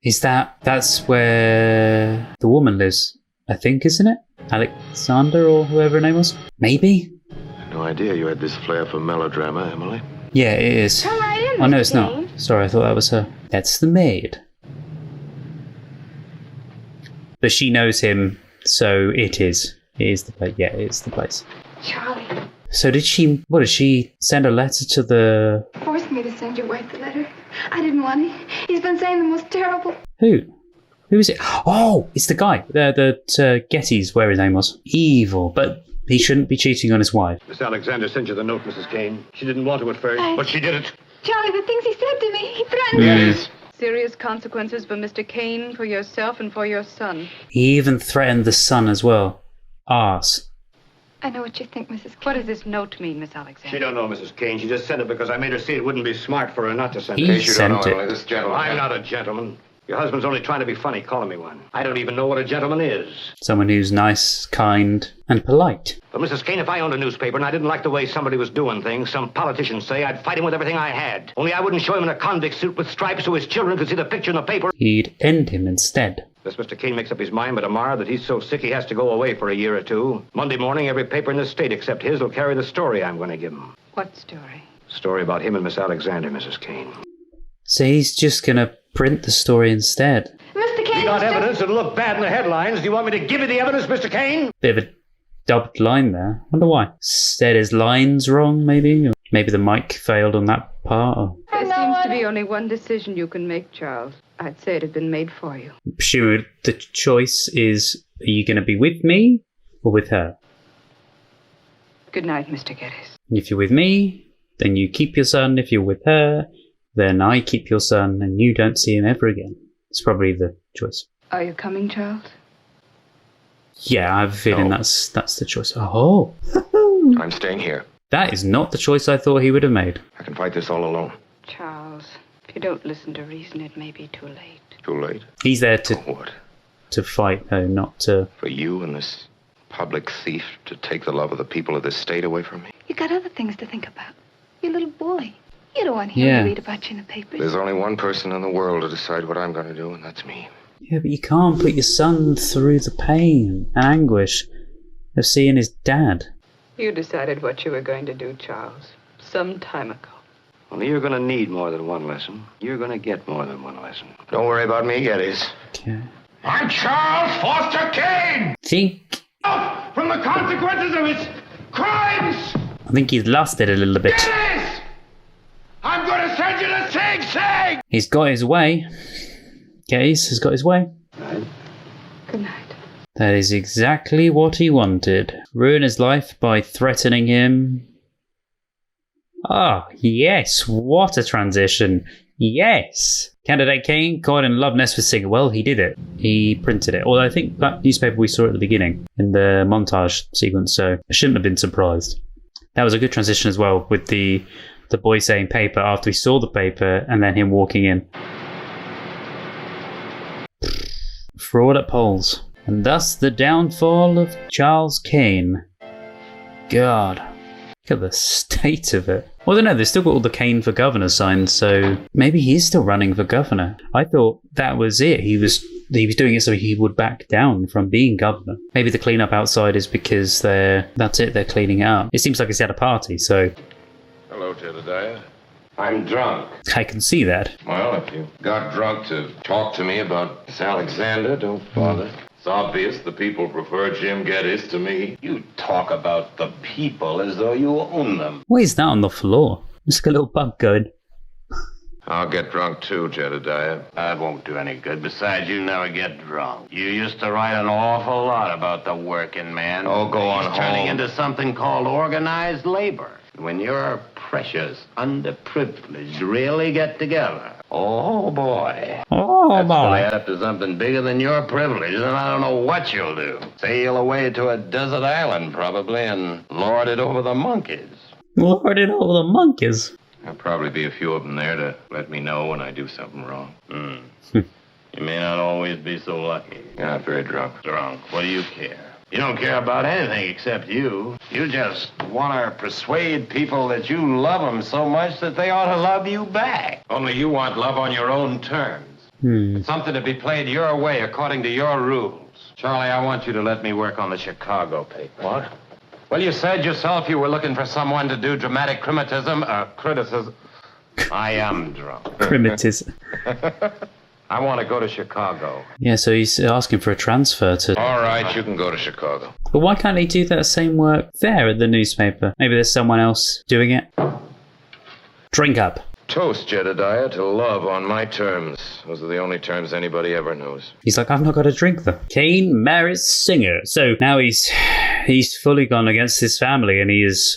That's where the woman lives, I think, isn't it? Alexander or whoever her name was? Maybe? No idea you had this flair for melodrama, Emily. Yeah, it is. Come right in, Oh, no, it's Mr. not. Kane. Sorry, I thought that was her. That's the maid. But she knows him, so it is. It is the place. Yeah, it is the place. Charlie. So did she send a letter to the... Forced me to send your wife the letter. I didn't want it. He's been saying the most terrible... Who? Who is it? Oh, it's the guy. The Getty's, where his name was. Evil, but he shouldn't be cheating on his wife. Miss Alexander sent you the note, Mrs. Kane. She didn't want to at first, but she did it. Charlie, the things he said to me. He threatened me. Serious consequences for Mr. Kane, for yourself, and for your son. He even threatened the son as well. Arse. I know what you think, Mrs. Kane. What does this note mean, Miss Alexander? She don't know, Mrs. Kane. She just sent it because I made her see it wouldn't be smart for her not to send it. He sent it. This gentleman. I'm not a gentleman. Your husband's only trying to be funny, calling me one. I don't even know what a gentleman is. Someone who's nice, kind, and polite. But, Mrs. Kane, if I owned a newspaper and I didn't like the way somebody was doing things, some politicians say, I'd fight him with everything I had. Only I wouldn't show him in a convict suit with stripes so his children could see the picture in the paper. He'd end him instead. This Mr. Kane makes up his mind by tomorrow that he's so sick he has to go away for a year or two. Monday morning, every paper in the state except his will carry the story I'm going to give him. What story? Story about him and Miss Alexander, Mrs. Kane. So he's just gonna print the story instead. Mr. Kane... You got evidence that'll look bad in the headlines. Do you want me to give you the evidence, Mr. Kane? Bit of a dubbed line there. Wonder why. Said his lines wrong, maybe? Or maybe the mic failed on that part. Or... There seems to be only one decision you can make, Charles. I'd say it had been made for you. Sure, the choice is, are you going to be with me or with her? Good night, Mr. Geddes. If you're with me, then you keep your son. If you're with her, then I keep your son and you don't see him ever again. It's probably the choice. Are you coming, Charles? Yeah, I have a feeling that's the choice. Oh. I'm staying here. That is not the choice I thought he would have made. I can fight this all alone. Charles, if you don't listen to reason, it may be too late. Too late? He's there to... For what? To fight, though, not to... For you and this public thief to take the love of the people of this state away from me? You got other things to think about. Your little boy. You don't want him to read about you in the papers. There's only one person in the world to decide what I'm going to do, and that's me. Yeah, but you can't put your son through the pain and anguish of seeing his dad. You decided what you were going to do, Charles, some time ago. Only you're going to need more than one lesson. You're going to get more than one lesson. Don't worry about me, Geddes. Okay. I'm Charles Foster Kane! Think... From the consequences of his crimes! I think he's lost it a little bit. Geddes! I'm going to send you to Sing Sing! He's got his way. Geddes has got his way. Good night. That is exactly what he wanted. Ruin his life by threatening him. Ah, yes, what a transition. Yes. Candidate Kane caught in love nest with Singer. Well, he did it. He printed it. Although I think that newspaper we saw at the beginning in the montage sequence, so I shouldn't have been surprised. That was a good transition as well, with the boy saying paper after we saw the paper and then him walking in. Fraud at polls. And thus the downfall of Charles Kane. God, look at the state of it. Well, I don't know, they've still got all the Kane for governor signs, so maybe he is still running for governor. I thought that was it. He was doing it so he would back down from being governor. Maybe the cleanup outside is because that's it, they're cleaning it up. It seems like he's had a party, so... Hello, Jedediah. I'm drunk. I can see that. Well, if you got drunk to talk to me about Miss Alexander, don't bother. It's obvious the people prefer Jim Geddes to me. You talk about the people as though you own them. What is that on the floor? Just a little bug going. I'll get drunk too, Jedediah. That won't do any good. Besides, you never get drunk. You used to write an awful lot about the working man. Oh, go on He's turning home. into something called organized labor. When your precious underprivileged really get together. Oh, boy. Oh, That's boy. gonna add up to something bigger than your privilege, and I don't know what you'll do. Sail away to a desert island, probably, and lord it over the monkeys. Lord it over the monkeys. There'll probably be a few of them there to let me know when I do something wrong. You may not always be so lucky. You're not very drunk. Drunk. What do you care? You don't care about anything except you. You just want to persuade people that you love them so much that they ought to love you back. Only you want love on your own terms. It's something to be played your way according to your rules. Charlie, I want you to let me work on the Chicago paper. What? Well, you said yourself you were looking for someone to do dramatic criticism. I am drunk. Criticism. I want to go to Chicago. Yeah, so he's asking for a transfer to... All right, you can go to Chicago. But why can't he do that same work there at the newspaper? Maybe there's someone else doing it. Drink up. Toast, Jedediah, to love on my terms. Those are the only terms anybody ever knows. He's like, I've not got a drink though. Kane marries Singer. So now he's fully gone against his family and he is...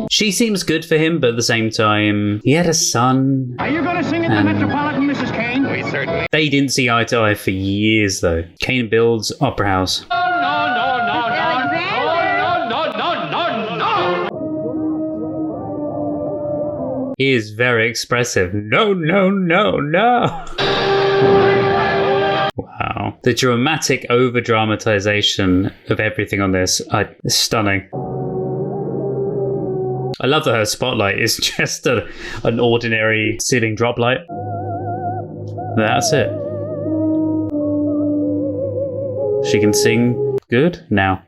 She seems good for him, but at the same time, he had a son. Are you going to sing at the Metropolitan, Mrs. Kane? We certainly... They didn't see eye to eye for years, though. Kane builds Opera House. He is very expressive. No. Wow. The dramatic over-dramatization of everything on this is stunning. I love that her spotlight is just an ordinary ceiling drop light. That's it. She can sing good now.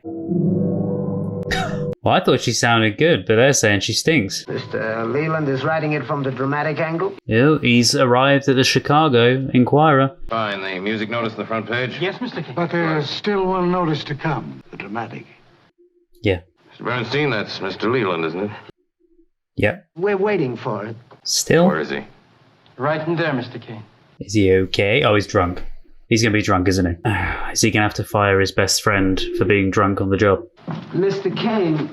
Well, I thought she sounded good, but they're saying she stinks. Mr. Leland is writing it from the dramatic angle? Yeah, he's arrived at the Chicago Inquirer. Fine, the music notice on the front page? Yes, Mr. King. But there's still one notice to come. The dramatic. Yeah. Mr. Bernstein, that's Mr. Leland, isn't it? Yep. We're waiting for it. Still? Where is he? Right in there, Mr. Kane. Is he okay? Oh, he's drunk. He's going to be drunk, isn't he? Is he going to have to fire his best friend for being drunk on the job? Mr. Kane,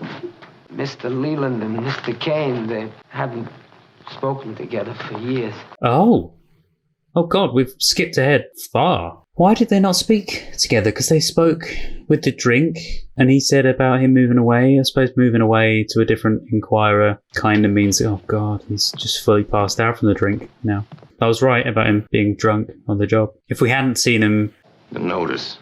Mr. Leland and Mr. Kane, they haven't spoken together for years. Oh. Oh, God, we've skipped ahead far. Why did they not speak together? Because they spoke with the drink, and he said about him moving away. I suppose moving away to a different inquirer kind of means, oh, God, he's just fully passed out from the drink now. I was right about him being drunk on the job. If we hadn't seen him... The notice.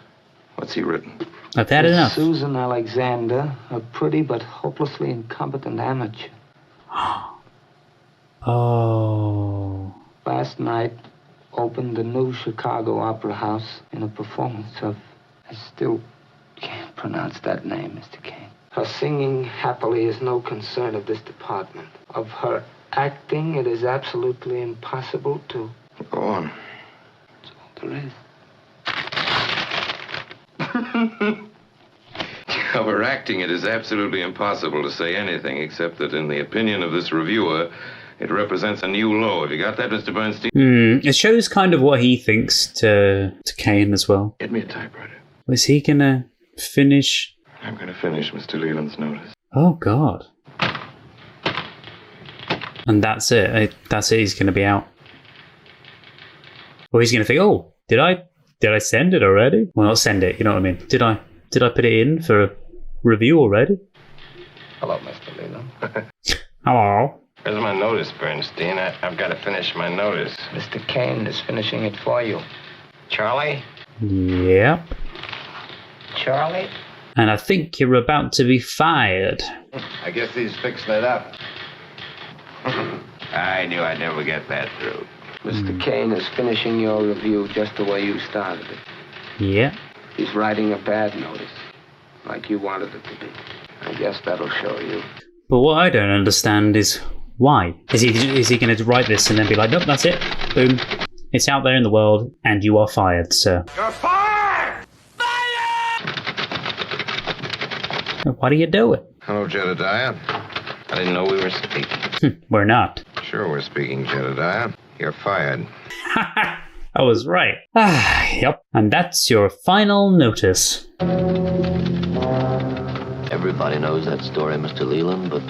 What's he written? I've had enough. Susan Alexander, a pretty but hopelessly incompetent amateur. Oh. Last night, opened the new Chicago Opera House in a performance of... I still can't pronounce that name, Mr. Kane. Her singing happily is no concern of this department. Of her acting, it is absolutely impossible to... Go on. That's all there is. Of her acting, it is absolutely impossible to say anything except that in the opinion of this reviewer, it represents a new low. Have you got that, Mr. Bernstein? It shows kind of what he thinks to Kane as well. Get me a typewriter. Was he going to finish? I'm going to finish Mr. Leland's notice. Oh, God. And that's it. That's it. He's going to be out. Or he's going to think, oh, did I send it already? Well, not send it, you know what I mean. Did I put it in for a review already? Hello, Mr. Leland. Hello. Where's my notice, Bernstein? I've got to finish my notice. Mr. Kane is finishing it for you. Charlie? Yep. Charlie? And I think you're about to be fired. I guess he's fixing it up. I knew I'd never get that through. Mr. Kane is finishing your review just the way you started it. Yeah. He's writing a bad notice, like you wanted it to be. I guess that'll show you. But what I don't understand is why. Is he going to write this and then be like, nope, that's it. Boom. It's out there in the world, and you are fired, sir. You're fired! What are you doing? Hello, Jedediah. I didn't know we were speaking. We're not. Sure we're speaking, Jedediah. You're fired. I was right. Yep. And that's your final notice. Everybody knows that story, Mr. Leland, but...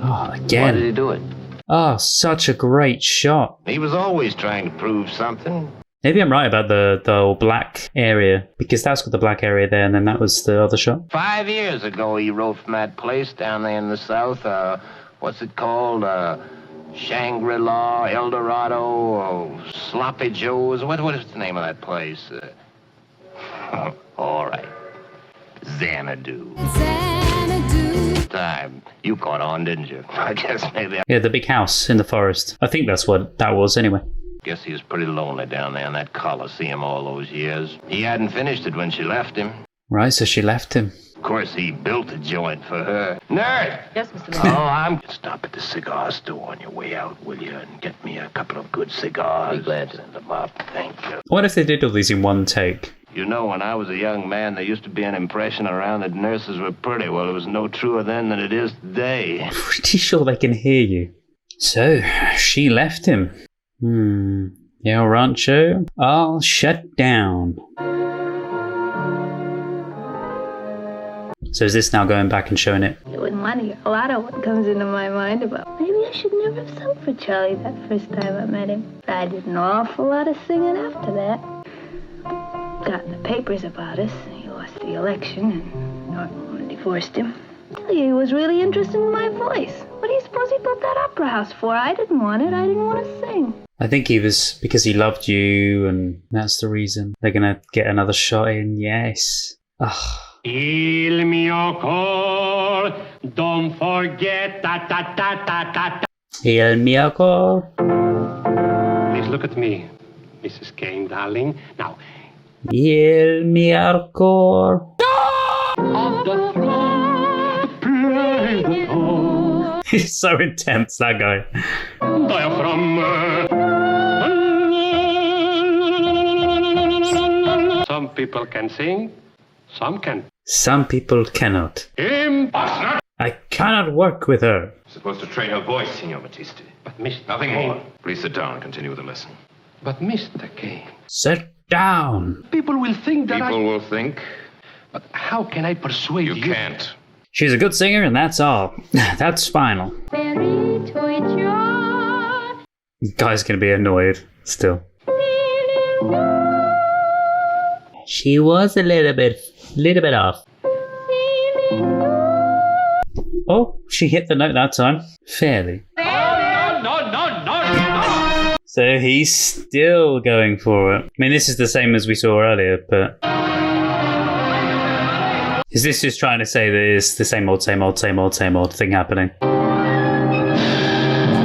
Oh, again. Why did he do it? Oh, such a great shot. He was always trying to prove something. Maybe I'm right about the whole black area, because that's got the black area there, and then that was the other shot. 5 years ago, he wrote from that place down there in the south. What's it called? Shangri-La, El Dorado, Sloppy Joe's. What is the name of that place? All right. Xanadu. Time. You caught on, didn't you? I guess maybe. Yeah, the big house in the forest. I think that's what that was anyway. Guess he was pretty lonely down there in that Coliseum all those years. He hadn't finished it when she left him. Right, so she left him. Of course, he built a joint for her. Nerd! Yes, Mr. Marty. I'm... Stop at the cigar store on your way out, will you? And get me a couple of good cigars. Be glad to. Send them up. Thank you. What if they did all these in one take? You know, when I was a young man, there used to be an impression around that nurses were pretty. Well, it was no truer then than it is today. Pretty sure they can hear you. So, she left him. El Rancho, I'll shut down. So is this now going back and showing it? It wouldn't want to hear a lot of what comes into my mind about maybe I should never have sung for Charlie that first time I met him. But I did an awful lot of singing after that. Got in the papers about us. He lost the election and Norton divorced him. He was really interested in my voice. What do you suppose he built that opera house for? I didn't want it. I didn't want to sing. I think he was because he loved you, and that's the reason. They're gonna get another shot in. Yes. Ugh. Il mio cor, don't forget ta. El mio cor. Please look at me, Mrs. Kane, darling. Now. El mio cor. On the throne, play the tone. He's so intense, that guy. Some people can sing, some can't. Some people cannot. Impossible! I cannot work with her. Supposed to train her voice, Signor Battisti. But Mr. Nothing Kane. more. Please sit down and continue the lesson. But Mr. Kane. Sit down. People will think that People will think. But how can I persuade you? You can't. She's a good singer, and that's all. That's final. Guy's gonna be annoyed still. She was a little bit off. Oh, she hit the note that time. Fairly. No! So he's still going for it. I mean, this is the same as we saw earlier, but... Is this just trying to say that it's the same old thing happening?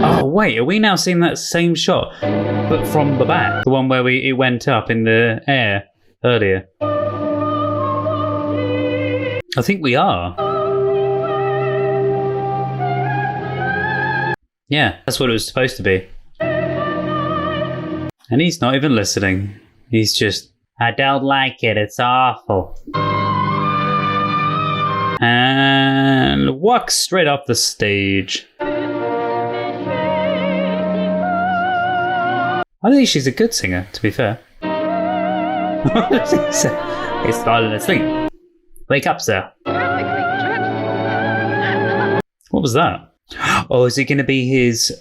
Oh, wait, are we now seeing that same shot, but from the back? The one where it went up in the air earlier? I think we are. Yeah, that's what it was supposed to be. And he's not even listening. He's just, I don't like it, it's awful. And walks straight off the stage. I think she's a good singer, to be fair. It's starting to sing. Wake up, sir. What was that? Oh, is it going to be his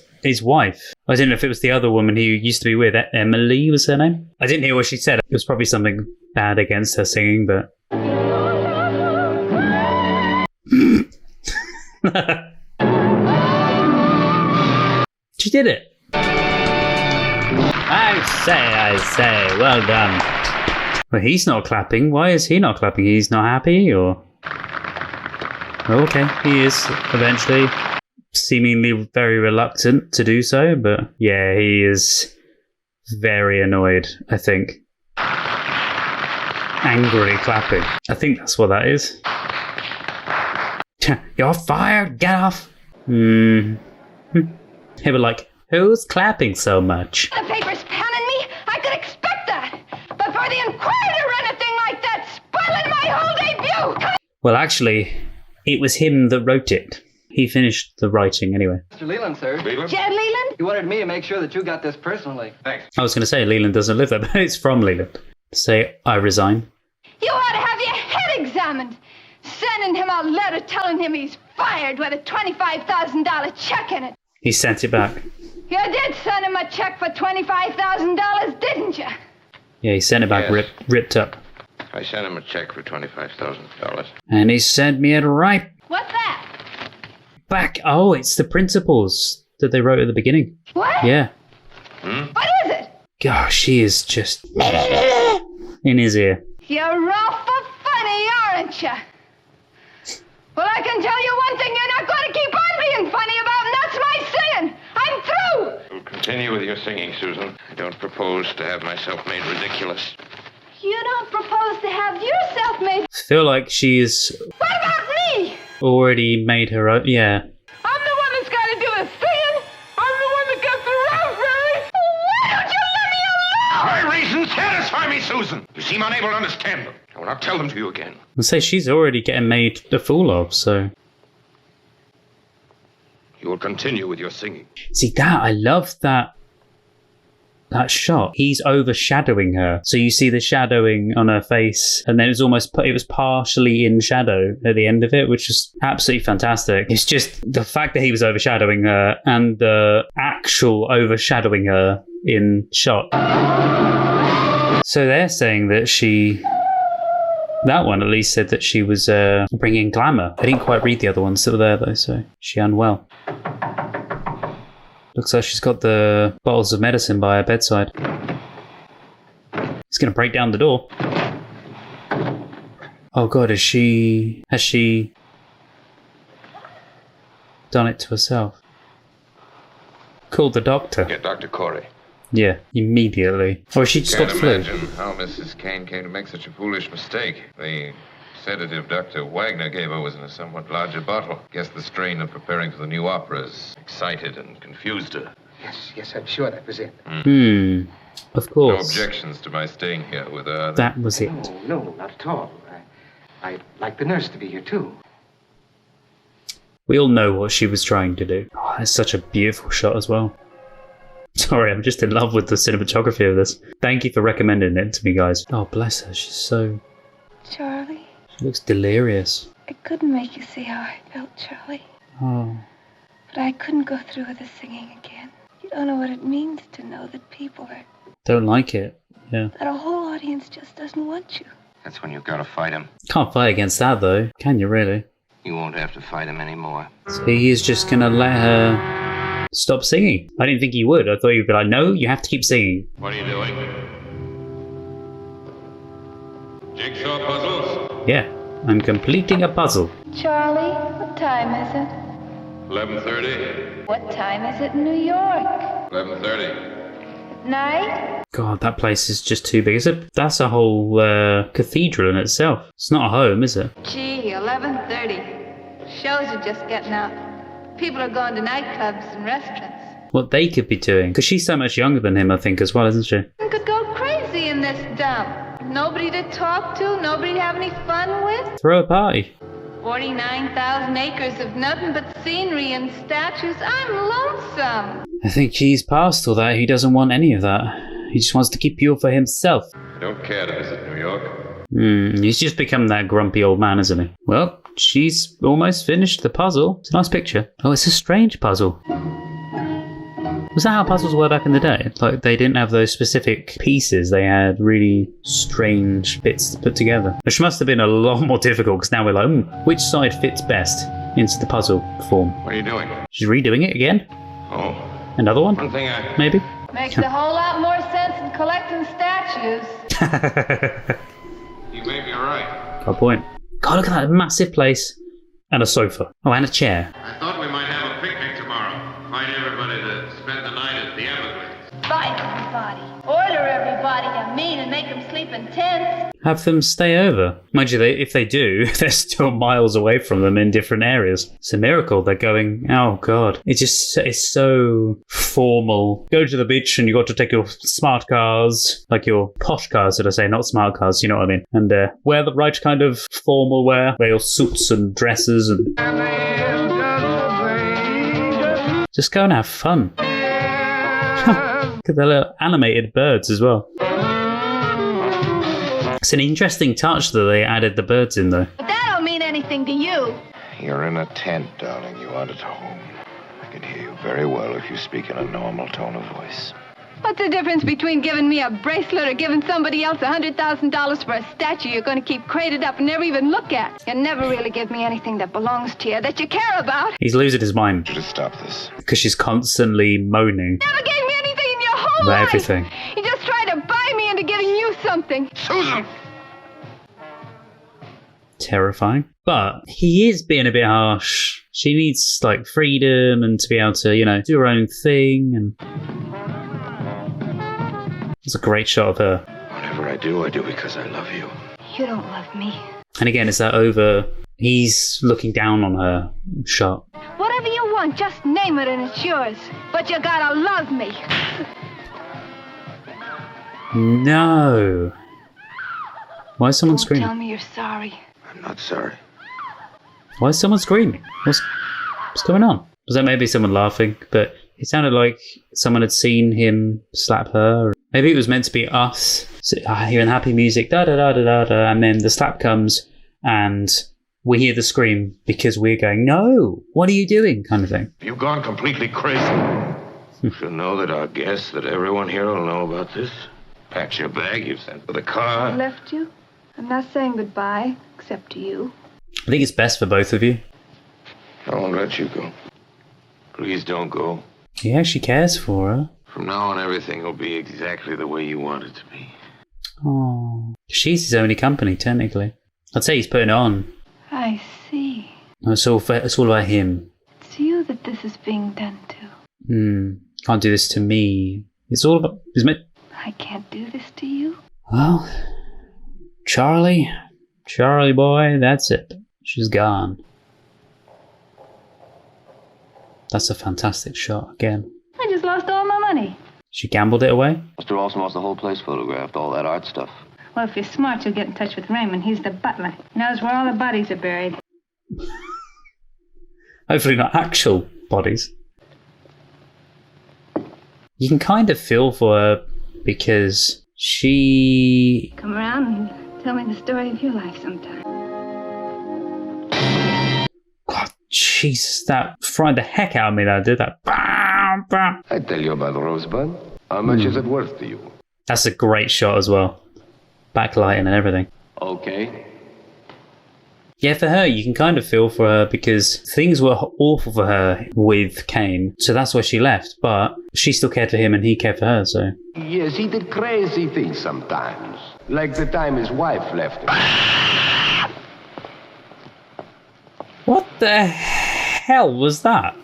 wife? I didn't know if it was the other woman he used to be with. Emily was her name? I didn't hear what she said. It was probably something bad against her singing, but... She did it. I say, well done. Well, he's not clapping. Why is he not clapping? He's not happy, or... Oh, okay, he is eventually, seemingly very reluctant to do so, but yeah, he is very annoyed, I think. Angrily clapping. I think that's what that is. You're fired, get off. He would like, who's clapping so much? The paper's panning me. I could expect that. But for the Inquirer to run a thing like that, spoiling my whole debut. Well, actually, it was him that wrote it. He finished the writing anyway. Mr. Leland, sir. Leland? Jed Leland? You wanted me to make sure that you got this personally. Thanks. I was going to say Leland doesn't live there, but it's from Leland. Say, I resign. You ought to have your head examined. Sending him a letter telling him he's fired with a $25,000 check in it. He sent it back. You did send him a check for $25,000, didn't you? Yeah, he sent it back, Yes. ripped up. I sent him a check for $25,000. And he sent me it right What's that? back. Oh, it's the principles that they wrote at the beginning. What? Yeah. What is it? Gosh, she is just in his ear. You're awful funny, aren't you? Well, I can tell you one thing you're not going to keep on being funny about, and that's my singing. I'm through. We'll continue with your singing, Susan. I don't propose to have myself made ridiculous. You don't propose to have yourself made... I feel like she's What about me? already made her own. Yeah. I'm the one that's got to do the singing. I'm the one that gets the raspberry. Why don't you let me alone? My reasons satisfy me, Susan. You seem unable to understand them. I will not tell them to you again. I say she's already getting made a fool of, so. You will continue with your singing. See that? I love that shot. He's overshadowing her. So you see the shadowing on her face, and then it was partially in shadow at the end of it, which is absolutely fantastic. It's just the fact that he was overshadowing her and the actual overshadowing her in shot. So they're saying that that one at least said that she was bringing glamour. I didn't quite read the other ones that were there though, so she unwell. Looks like she's got the bottles of medicine by her bedside. He's going to break down the door. Oh god, has she done it to herself? Called the doctor. Get Dr. Corey. Yeah, immediately. Or she just got Can't flu. imagine how Mrs. Kane came to make such a foolish mistake. The sedative Dr. Wagner gave her was in a somewhat larger bottle. Guess the strain of preparing for the new opera has excited and confused her. Yes, I'm sure that was it. Of No course. objections to my staying here with her. That was it. No, not at all. I'd like the nurse to be here, too. We all know what she was trying to do. Oh, that's such a beautiful shot as well. Sorry, I'm just in love with the cinematography of this. Thank you for recommending it to me, guys. Oh, bless her. She's so... Charlie, She looks delirious. I couldn't make you see how I felt, Charlie. Oh. But I couldn't go through with the singing again. You don't know what it means to know that people are... Don't like it. Yeah. that a whole audience just doesn't want you. That's when you've got to fight him. Can't fight against that, though. Can you, really? You won't have to fight him anymore. So he is just gonna let her stop singing. I didn't think he would. I thought he'd be like, no, you have to keep singing. What are you doing? Jigsaw puzzles? Yeah, I'm completing a puzzle. Charlie, what time is it? 11:30. What time is it in New York? 11:30. Night? God, that place is just too big. That's a whole cathedral in itself. It's not a home, is it? Gee, 11:30. Shows are just getting out. People are going to nightclubs and restaurants. What they could be doing. Because she's so much younger than him, I think, as well, isn't she? You could go crazy in this dump. Nobody to talk to, nobody to have any fun with. Throw a party. 49,000 acres of nothing but scenery and statues. I'm lonesome. I think he's past all that. He doesn't want any of that. He just wants to keep you for himself. I don't care to visit New York. He's just become that grumpy old man, isn't he? Well, she's almost finished the puzzle. It's a nice picture. Oh, it's a strange puzzle. Was that how puzzles were back in the day? Like, they didn't have those specific pieces. They had really strange bits to put together. Which must have been a lot more difficult, because now we're like, which side fits best into the puzzle form? What are you doing? She's redoing it again? Oh. Another one? One thing I... Maybe? Makes a whole lot more sense than collecting statues. You may be right. Got a point. God, look at that massive place. And a sofa. Oh, and a chair. I thought we might have a picnic tomorrow. Invite everybody to spend the night at the Everglades. Fight everybody. Order everybody, you mean, and make them sleep in tents. Have them stay over. Mind you, if they do, they're still miles away from them in different areas. It's a miracle they're going, oh god. It's so formal. Go to the beach and you got to take your smart cars, like your posh cars, should I say, not smart cars, you know what I mean? And wear the right kind of formal wear. Wear your suits and dresses and... just go and have fun. Look at the little animated birds as well. It's an interesting touch that they added the birds in, though. But that don't mean anything to you. You're in a tent, darling. You aren't at home. I can hear you very well if you speak in a normal tone of voice. What's the difference between giving me a bracelet or giving somebody else $100,000 for a statue you're going to keep crated up and never even look at? You never really give me anything that belongs to you, that you care about. He's losing his mind. You should stop this. Because she's constantly moaning. Never gave me anything in your whole about life. everything. You just tried to buy me into getting you something. Susan! Terrifying. But he is being a bit harsh. She needs, like, freedom and to be able to, you know, do her own thing. And it's a great shot of her. Whatever I do because I love you. You don't love me. And again, it's that over... he's looking down on her shot. Whatever you want, just name it and it's yours. But you gotta love me. No. Why is someone Don't screaming? tell me you're sorry. I'm not sorry. Why is someone screaming? What's going on? Was that maybe someone laughing? But it sounded like someone had seen him slap her. Maybe it was meant to be us hearing happy music, da da da da da da, and then the slap comes and we hear the scream because we're going, no, what are you doing? Kind of thing. You've gone completely crazy. You should know that our guests, that everyone here will know about this. Packed your bag, you've sent for the I car. left you. I'm not saying goodbye, except to you. I think it's best for both of you. I won't let you go. Please don't go. He actually cares for her. From now on, everything will be exactly the way you want it to be. Oh, she's his only company, technically. I'd say he's putting it on. I see. It's all about him. It's you that this is being done to. Can't do this to me. It's all about... I can't do this to you. Well, Charlie boy, that's it. She's gone. That's a fantastic shot again. I just lost all my money. She gambled it away? Mr. Olson wants the whole place photographed, all that art stuff. Well, if you're smart, you'll get in touch with Raymond. He's the butler. He knows where all the bodies are buried. Hopefully not actual bodies. You can kind of feel for her because she... Come around and tell me the story of your life sometime. God, Jesus, that fried the heck out of me, that did that. Bam, bam. I tell you about Rosebud. How much is it worth to you? That's a great shot as well. Backlighting and everything. Okay. Yeah, for her, you can kind of feel for her because things were awful for her with Kane, so that's why she left. But she still cared for him and he cared for her, so... Yes, he did crazy things sometimes. Like the time his wife left him. What the hell was that?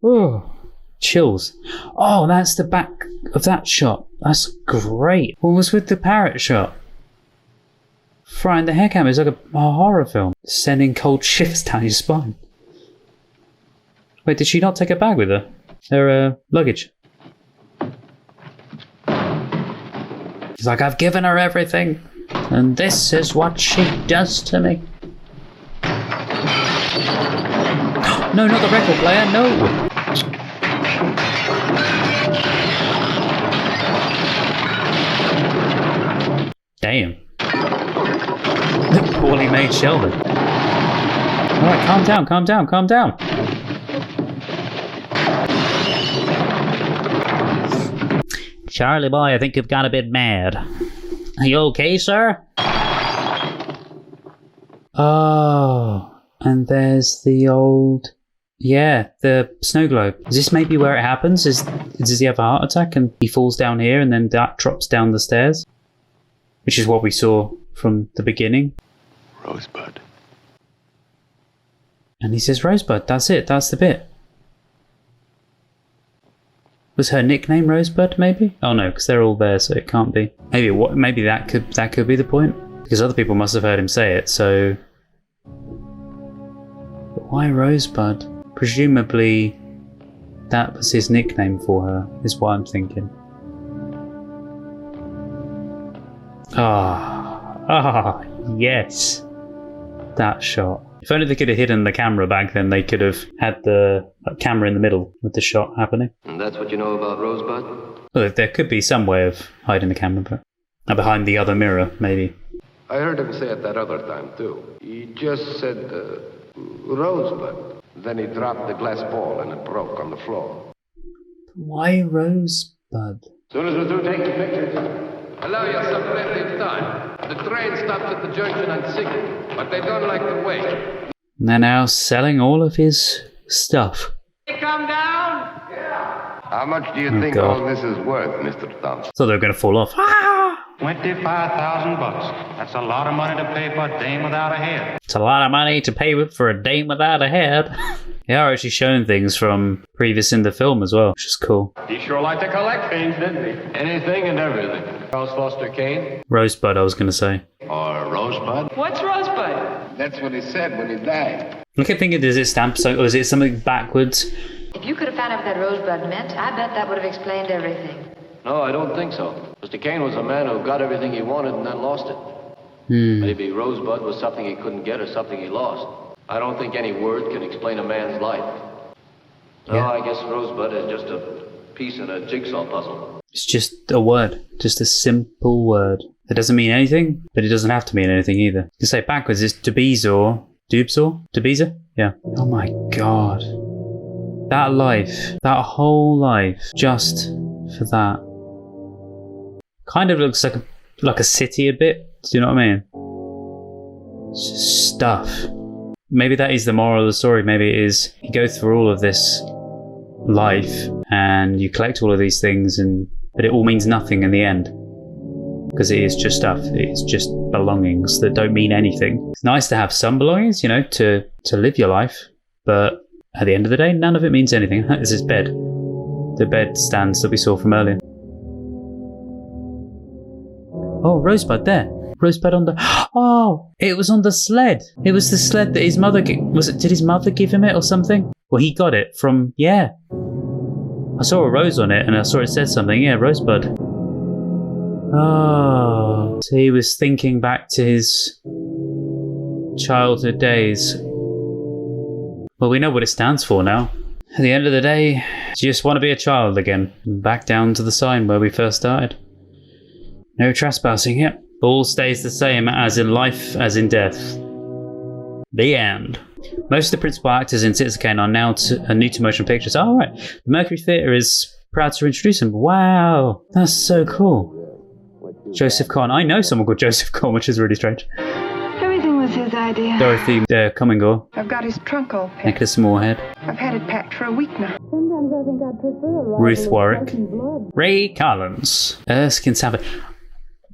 Oh, chills. Oh, that's the back of that shot. That's great. What was with the parrot shot? Frying the heck out of me. It's like a horror film. Sending cold shivers down your spine. Wait, did she not take her bag with her? Her luggage. She's like, I've given her everything. And this is what she does to me. No, not the record player, no. Damn. Poorly made Sheldon. Alright, calm down, calm down, calm down. Charlie boy, I think you've got a bit mad. Are you okay, sir? Oh, and there's the old... Yeah, the snow globe. Is this maybe where it happens? Does he have a heart attack and he falls down here and then that drops down the stairs? Which is what we saw from the beginning. Rosebud. And he says Rosebud, that's it, that's the bit. Was her nickname Rosebud, maybe? Oh no, because they're all there, so it can't be. Maybe that could be the point. Because other people must have heard him say it, so... But why Rosebud? Presumably, that was his nickname for her, is what I'm thinking. Yes. That shot. If only they could have hidden the camera back then, they could have had the camera in the middle with the shot happening. And that's what you know about Rosebud? Well, there could be some way of hiding the camera, but behind the other mirror, maybe. I heard him say it that other time, too. He just said, Rosebud. Then he dropped the glass ball and it broke on the floor. Why Rosebud? As soon as we're through taking pictures, allow yourself plenty of time. The train stops at the junction on 6th, but they don't like to wait. And they're now selling all of his stuff. Hey, come down! Yeah. How much do you think God. all this is worth, Mr. Thompson? Thought they were going to fall off. $25,000. That's a lot of money to pay for a dame without a head. It's a lot of money to pay for a dame without a head. They are actually showing things from previous in the film as well, which is cool. He sure liked to collect things, didn't he? Anything and everything. Charles Foster Kane? Rosebud, I was going to say. Or Rosebud? What's Rosebud? That's what he said when he died. I kept thinking, does it stamp so, or is it something backwards? If you could have found out what that Rosebud meant, I bet that would have explained everything. No, I don't think so. Mr. Kane was a man who got everything he wanted and then lost it. Maybe Rosebud was something he couldn't get or something he lost. I don't think any word can explain a man's life. No, I guess Rosebud is just a piece in a jigsaw puzzle. It's just a word. Just a simple word. It doesn't mean anything, but it doesn't have to mean anything either. You say backwards, it's Dubizor. Dubiza? Yeah. Oh my god. That life. That whole life. Just for that. Kind of looks like a city a bit. Do you know what I mean? It's just stuff. Maybe that is the moral of the story. Maybe it is you go through all of this life and you collect all of these things, but it all means nothing in the end. Because it is just stuff. It's just belongings that don't mean anything. It's nice to have some belongings, you know, to live your life. But at the end of the day, none of it means anything. This is bed. The bed stands that we saw from earlier. Oh, Rosebud there. Rosebud on the... Oh, it was on the sled. It was the sled that his mother... Did his mother give him it or something? Well, he got it from... Yeah. I saw a rose on it and I saw it said something. Yeah, Rosebud. Oh, so he was thinking back to his childhood days. Well, we know what it stands for now. At the end of the day, you just want to be a child again. Back down to the sign where we first started. No trespassing, yep. All stays the same as in life, as in death. The end. Most of the principal actors in Citizen Kane are now new to motion pictures. Oh, right. The Mercury Theatre is proud to introduce him. Wow. That's so cool. Joseph Kahn. I know someone called Joseph Kahn, which is really strange. Everything was his idea. Dorothy Cummingore. I've got his trunk all packed. Nicholas Moorhead. I've had it packed for a week now. Sometimes I think I'd prefer Ruth Warwick. Ray Collins. Erskine Savage.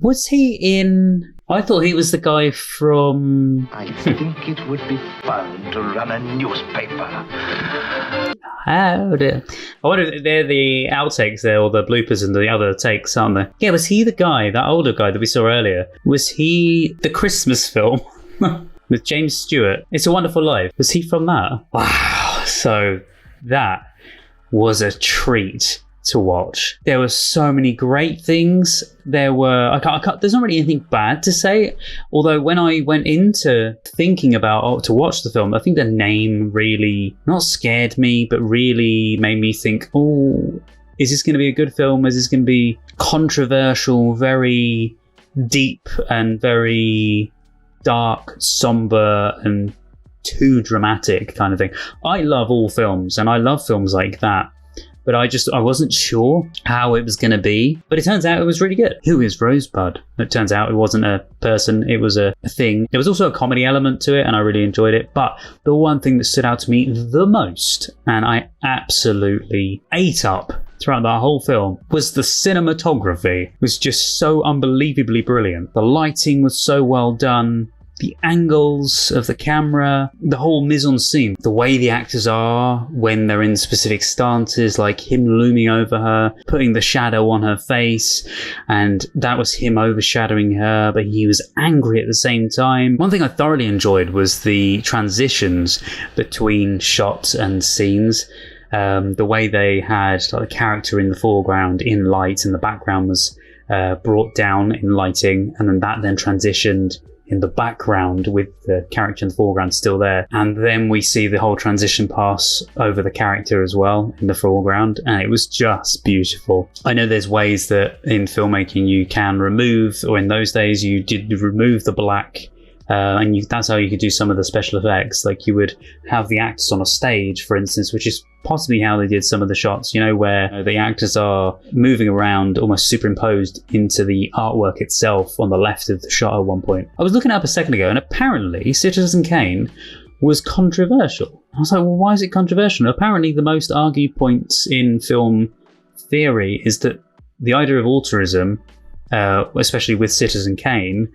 Was he in... I thought he was the guy from... I think it would be fun to run a newspaper. Oh dear. I wonder if they're the outtakes there, or the bloopers and the other takes, aren't they? Yeah, was he the guy, that older guy that we saw earlier? Was he the Christmas film with James Stewart? It's a Wonderful Life. Was he from that? Wow. So that was a treat to watch. There were so many great things. There were there's not really anything bad to say, although when I went into thinking about to watch the film, I think the name really not scared me, but really made me think, oh, is this going to be a good film? Is this going to be controversial, very deep and very dark, somber and too dramatic kind of thing? I love all films, and I love films like that. But I wasn't sure how it was going to be. But it turns out it was really good. Who is Rosebud? It turns out it wasn't a person, it was a thing. There was also a comedy element to it, and I really enjoyed it. But the one thing that stood out to me the most, and I absolutely ate up throughout the whole film, was the cinematography. It was just so unbelievably brilliant. The lighting was so well done. The angles of the camera, the whole mise-en-scene, the way the actors are when they're in specific stances, like him looming over her, putting the shadow on her face, and that was him overshadowing her, but he was angry at the same time. One thing I thoroughly enjoyed was the transitions between shots and scenes. The way they had like, a character in the foreground in light, and the background was brought down in lighting, and then that transitioned in the background with the character in the foreground still there. And then we see the whole transition pass over the character as well in the foreground. And it was just beautiful. I know there's ways that in filmmaking you can remove, or in those days you did remove the black. And that's how you could do some of the special effects. Like you would have the actors on a stage, for instance, which is possibly how they did some of the shots, you know, where the actors are moving around almost superimposed into the artwork itself on the left of the shot at one point. I was looking it up a second ago, and apparently Citizen Kane was controversial. I was like, well, why is it controversial? And apparently the most argued points in film theory is that the idea of altruism, especially with Citizen Kane,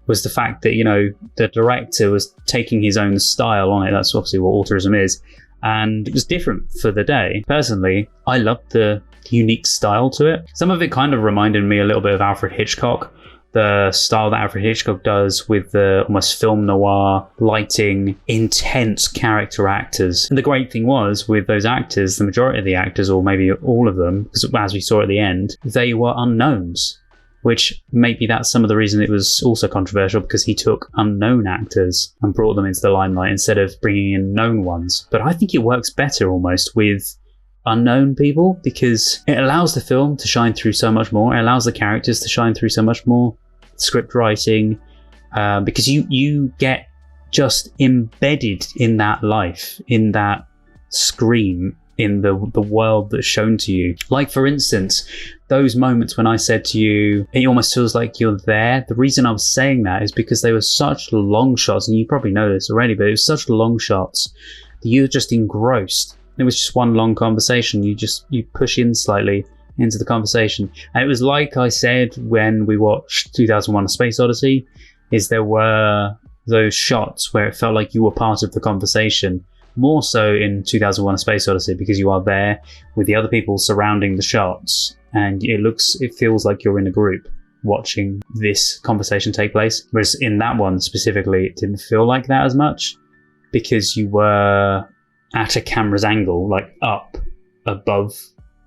was the fact that, you know, the director was taking his own style on it. That's obviously what altruism is. And it was different for the day. Personally, I loved the unique style to it. Some of it kind of reminded me a little bit of Alfred Hitchcock. The style that Alfred Hitchcock does with the almost film noir lighting, intense character actors. And the great thing was with those actors, the majority of the actors, or maybe all of them, because as we saw at the end, they were unknowns. Which maybe that's some of the reason it was also controversial, because he took unknown actors and brought them into the limelight instead of bringing in known ones. But I think it works better almost with unknown people, because it allows the film to shine through so much more. It allows the characters to shine through so much more. Script writing, because you get just embedded in that life, in that screen, in the world that's shown to you. Like, for instance, those moments when I said to you, it almost feels like you're there. The reason I was saying that is because they were such long shots, and you probably know this already, but it was such long shots that you were just engrossed. It was just one long conversation. You push in slightly into the conversation. And it was like I said when we watched 2001: A Space Odyssey, is there were those shots where it felt like you were part of the conversation. More so in 2001: A Space Odyssey, because you are there with the other people surrounding the shots, and it feels like you're in a group watching this conversation take place. Whereas in that one specifically, it didn't feel like that as much, because you were at a camera's angle, like up above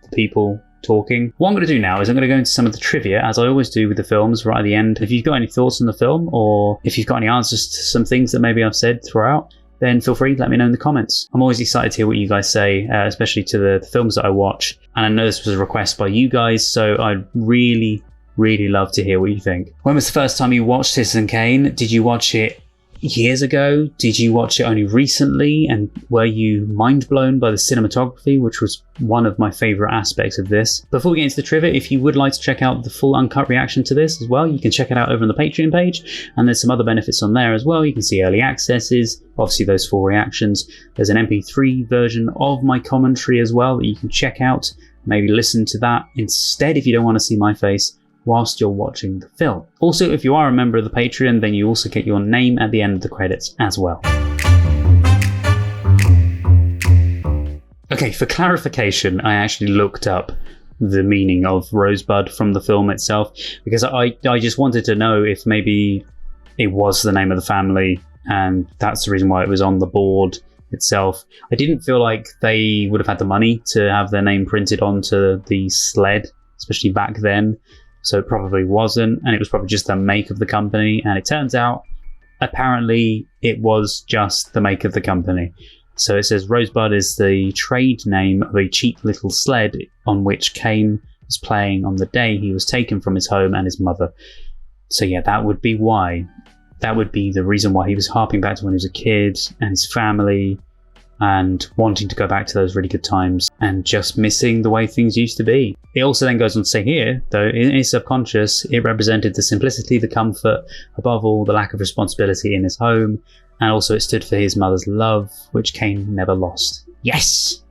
the people talking. What I'm going to do now is I'm going to go into some of the trivia, as I always do with the films, right at the end. If you've got any thoughts on the film, or if you've got any answers to some things that maybe I've said throughout, then feel free to let me know in the comments. I'm always excited to hear what you guys say, especially to the films that I watch. And I know this was a request by you guys, so I'd really love to hear what you think. When was the first time you watched Citizen Kane? Did you watch it years ago? Did you watch it only recently? And were you mind blown by the cinematography, which was one of my favourite aspects of this? Before we get into the trivia, if you would like to check out the full uncut reaction to this as well, you can check it out over on the Patreon page, and there's some other benefits on there as well. You can see early accesses, obviously those full reactions. There's an MP3 version of my commentary as well that you can check out. Maybe listen to that instead if you don't want to see my face whilst you're watching the film. Also, if you are a member of the Patreon, then you also get your name at the end of the credits as well. Okay, for clarification, I actually looked up the meaning of Rosebud from the film itself, because I just wanted to know if maybe it was the name of the family and that's the reason why it was on the board itself. I didn't feel like they would have had the money to have their name printed onto the sled, especially back then. So it probably wasn't, and it was probably just the make of the company. And it turns out, apparently, it was just the make of the company. So it says Rosebud is the trade name of a cheap little sled on which Kane was playing on the day he was taken from his home and his mother. So yeah, that would be why. That would be the reason why he was harping back to when he was a kid and his family, and wanting to go back to those really good times and just missing the way things used to be. It also then goes on to say here, though, in his subconscious, it represented the simplicity, the comfort, above all, the lack of responsibility in his home, and also it stood for his mother's love, which Kane never lost. Yes!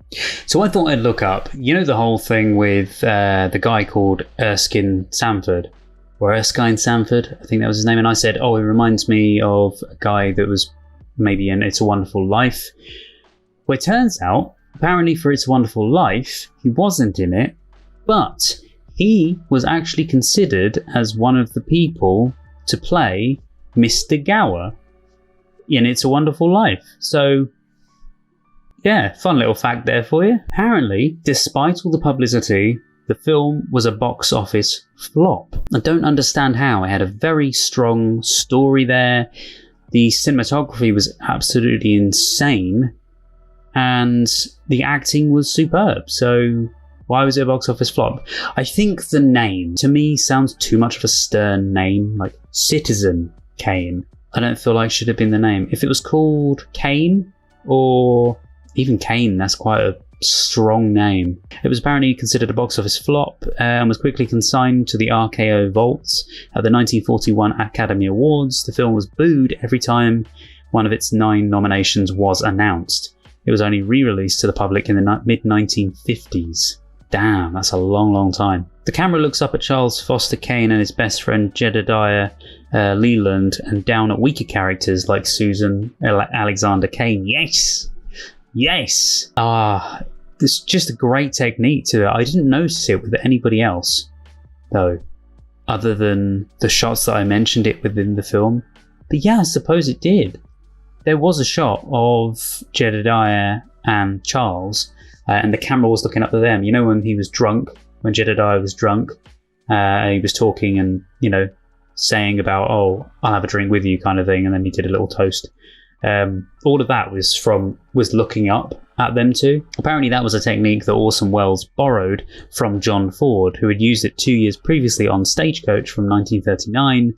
So I thought I'd look up, you know, the whole thing with the guy called Erskine Sanford, or Erskine Sanford, I think that was his name, and I said, oh, it reminds me of a guy that was maybe in It's a Wonderful Life. Well, it turns out, apparently for It's a Wonderful Life, he wasn't in it, but he was actually considered as one of the people to play Mr. Gower in It's a Wonderful Life. So, yeah, fun little fact there for you. Apparently, despite all the publicity, the film was a box office flop. I don't understand how. It had a very strong story there. The cinematography was absolutely insane. And the acting was superb. So why was it a box office flop? I think the name, to me, sounds too much of a stern name, like Citizen Kane. I don't feel like should have been the name. If it was called Kane, or even Kane, that's quite a strong name. It was apparently considered a box office flop and was quickly consigned to the RKO vaults at the 1941 Academy Awards. The film was booed every time one of its 9 nominations was announced. It was only re-released to the public in the mid-1950s. Damn, that's a long time. The camera looks up at Charles Foster Kane and his best friend Jedediah Leland, and down at weaker characters like Susan Alexander Kane. Yes! Yes! It's just a great technique to it. I didn't notice it with anybody else, though, other than the shots that I mentioned it within the film. But yeah, I suppose it did. There was a shot of Jedediah and Charles, and the camera was looking up to them. You know, when he was drunk, when Jedediah was drunk, he was talking and, you know, saying about, oh, I'll have a drink with you kind of thing, and then he did a little toast. All of that was looking up at them too. Apparently that was a technique that Orson Welles borrowed from John Ford, who had used it 2 years previously on Stagecoach from 1939.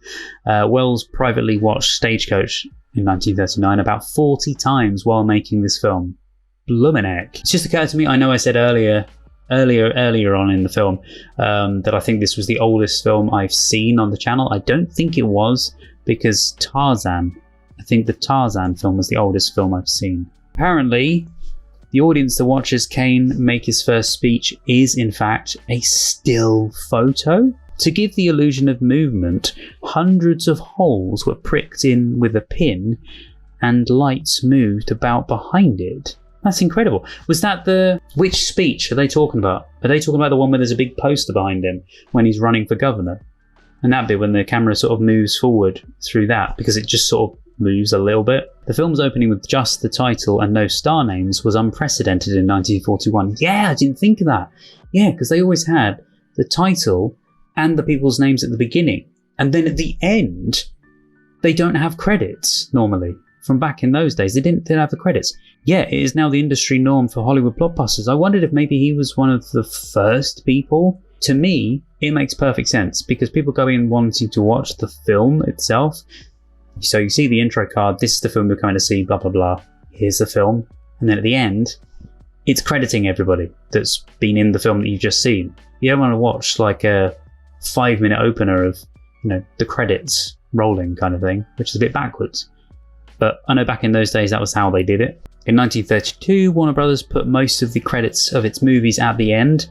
Welles privately watched Stagecoach in 1939 about 40 times while making this film. Bloomin' heck. It's just occurred to me, I know I said earlier on in the film that I think this was the oldest film I've seen on the channel. I don't think it was, because Tarzan, I think the Tarzan film was the oldest film I've seen. Apparently, the audience that watches Kane make his first speech is in fact a still photo. To give the illusion of movement, hundreds of holes were pricked in with a pin and lights moved about behind it. That's incredible. Was that which speech are they talking about? Are they talking about the one where there's a big poster behind him when he's running for governor? And that bit when the camera sort of moves forward through that, because it just sort of moves a little bit. The film's opening with just the title and no star names was unprecedented in 1941. Yeah, I didn't think of that. Yeah, because they always had the title and the people's names at the beginning. And then at the end, they don't have credits normally. From back in those days, they didn't have the credits. Yeah, it is now the industry norm for Hollywood blockbusters. I wondered if maybe he was one of the first people. To me, it makes perfect sense because people go in wanting to watch the film itself. So you see the intro card, this is the film you're coming to see, blah, blah, blah. Here's the film. And then at the end, it's crediting everybody that's been in the film that you've just seen. You don't want to watch like a 5-minute opener of, the credits rolling kind of thing, which is a bit backwards. But I know back in those days that was how they did it. In 1932, Warner Brothers put most of the credits of its movies at the end,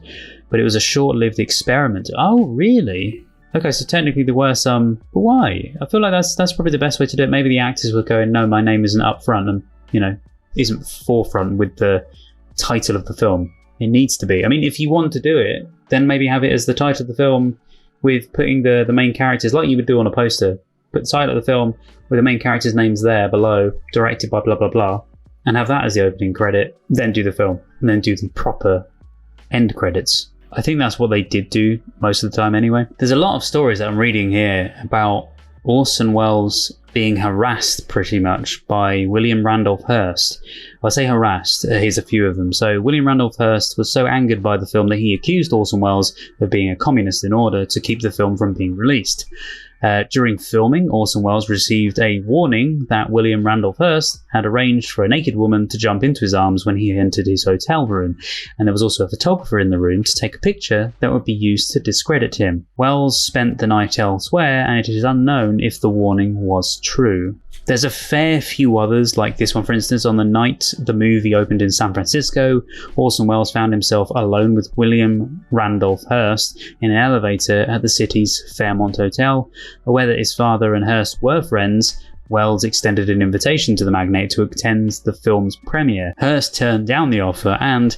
but it was a short-lived experiment. Oh, really? Okay, so technically there were some, but why? I feel like that's probably the best way to do it. Maybe the actors were going, no, my name isn't up front and, isn't forefront with the title of the film. It needs to be. I mean, if you want to do it, then maybe have it as the title of the film with putting the main characters, like you would do on a poster. Put the title of the film with the main character's names there below, directed by blah, blah, blah, and have that as the opening credit, then do the film, and then do the proper end credits. I think that's what they did do most of the time anyway. There's a lot of stories that I'm reading here about Orson Welles being harassed pretty much by William Randolph Hearst. I say harassed, here's a few of them. So William Randolph Hearst was so angered by the film that he accused Orson Welles of being a communist in order to keep the film from being released. During filming, Orson Welles received a warning that William Randolph Hearst had arranged for a naked woman to jump into his arms when he entered his hotel room, and there was also a photographer in the room to take a picture that would be used to discredit him. Welles spent the night elsewhere, and it is unknown if the warning was true. There's a fair few others, like this one for instance. On the night the movie opened in San Francisco, Orson Welles found himself alone with William Randolph Hearst in an elevator at the city's Fairmont Hotel. Aware that his father and Hearst were friends, Welles extended an invitation to the magnate to attend the film's premiere. Hearst turned down the offer and,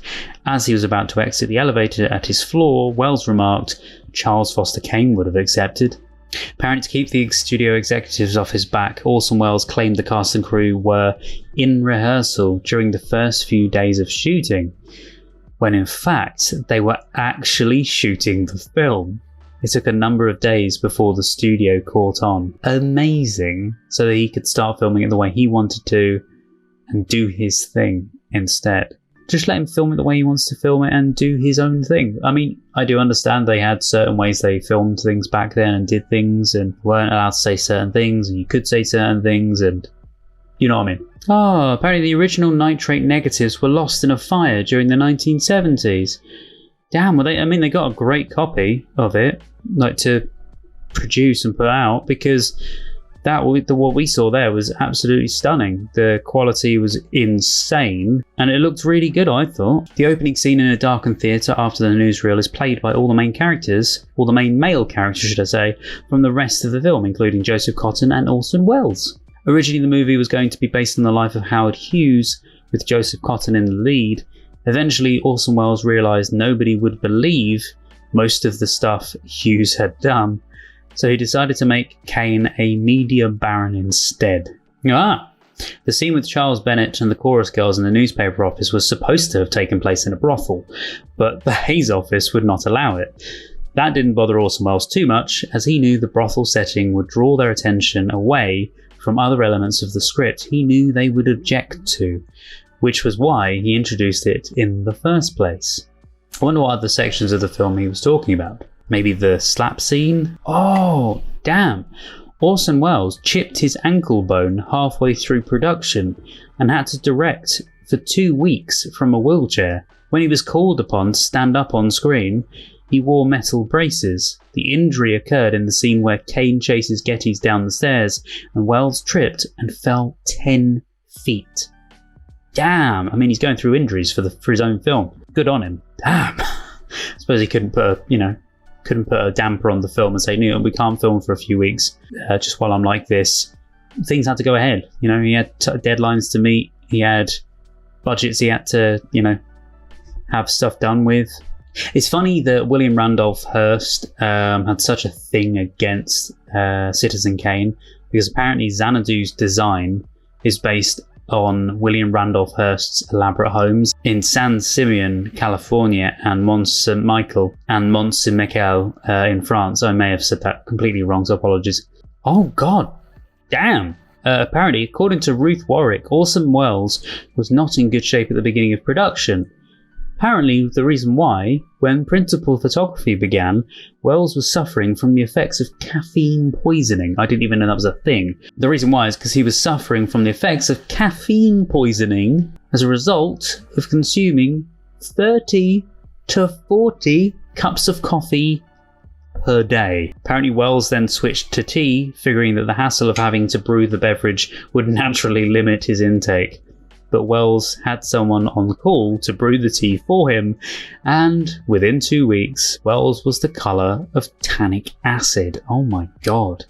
as he was about to exit the elevator at his floor, Welles remarked, "Charles Foster Kane would have accepted." Apparently to keep the studio executives off his back, Orson Welles claimed the cast and crew were in rehearsal during the first few days of shooting, when in fact they were actually shooting the film. It took a number of days before the studio caught on. Amazing. So that he could start filming it the way he wanted to and do his thing instead. Just let him film it the way he wants to film it and do his own thing. I mean, I do understand they had certain ways they filmed things back then and did things and weren't allowed to say certain things and you could say certain things and you know what I mean. Oh, apparently the original nitrate negatives were lost in a fire during the 1970s. Damn, well they got a great copy of it, like to produce and put out, because what we saw there was absolutely stunning. The quality was insane and it looked really good, I thought. The opening scene in a darkened theatre after the newsreel is played by all the main characters, or the main male characters should I say, from the rest of the film, including Joseph Cotten and Orson Welles. Originally the movie was going to be based on the life of Howard Hughes, with Joseph Cotten in the lead. Eventually Orson Welles realised nobody would believe most of the stuff Hughes had done, so he decided to make Kane a media baron instead. The scene with Charles Bennett and the chorus girls in the newspaper office was supposed to have taken place in a brothel, but the Hayes office would not allow it. That didn't bother Orson Welles too much, as he knew the brothel setting would draw their attention away from other elements of the script he knew they would object to, which was why he introduced it in the first place. I wonder what other sections of the film he was talking about. Maybe the slap scene? Oh, damn. Orson Welles chipped his ankle bone halfway through production and had to direct for 2 weeks from a wheelchair. When he was called upon to stand up on screen, he wore metal braces. The injury occurred in the scene where Kane chases Gettys down the stairs and Welles tripped and fell 10 feet. Damn, I mean he's going through injuries for his own film. Good on him. Damn. I suppose he couldn't put a damper on the film and say, no, we can't film for a few weeks just while I'm like this. Things had to go ahead. He had deadlines to meet. He had budgets he had to, have stuff done with. It's funny that William Randolph Hearst had such a thing against Citizen Kane, because apparently Xanadu's design is based on William Randolph Hearst's elaborate homes in San Simeon, California, and Mont Saint Michel and Mont Saint Michel in France. I may have said that completely wrong, so apologies. Oh god, damn. Apparently, according to Ruth Warwick, Orson Welles was not in good shape at the beginning of production. Apparently, the reason why, when principal photography began, Welles was suffering from the effects of caffeine poisoning. I didn't even know that was a thing. The reason why is because he was suffering from the effects of caffeine poisoning as a result of consuming 30 to 40 cups of coffee per day. Apparently, Welles then switched to tea, figuring that the hassle of having to brew the beverage would naturally limit his intake. But Welles had someone on call to brew the tea for him, and within 2 weeks, Welles was the colour of tannic acid. Oh my god.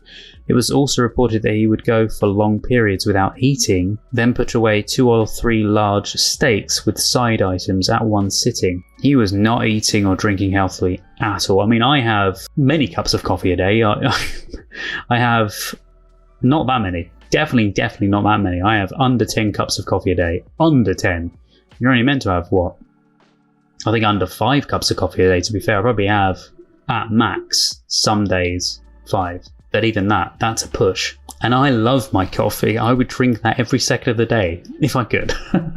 It was also reported that he would go for long periods without eating, then put away 2 or 3 large steaks with side items at one sitting. He was not eating or drinking healthily at all. I mean, I have many cups of coffee a day. I have not that many. Definitely not that many. I have under 10 cups of coffee a day. Under 10. You're only meant to have what? I think under 5 cups of coffee a day, to be fair. I probably have, at max, some days, 5. But even that's a push. And I love my coffee. I would drink that every second of the day, if I could.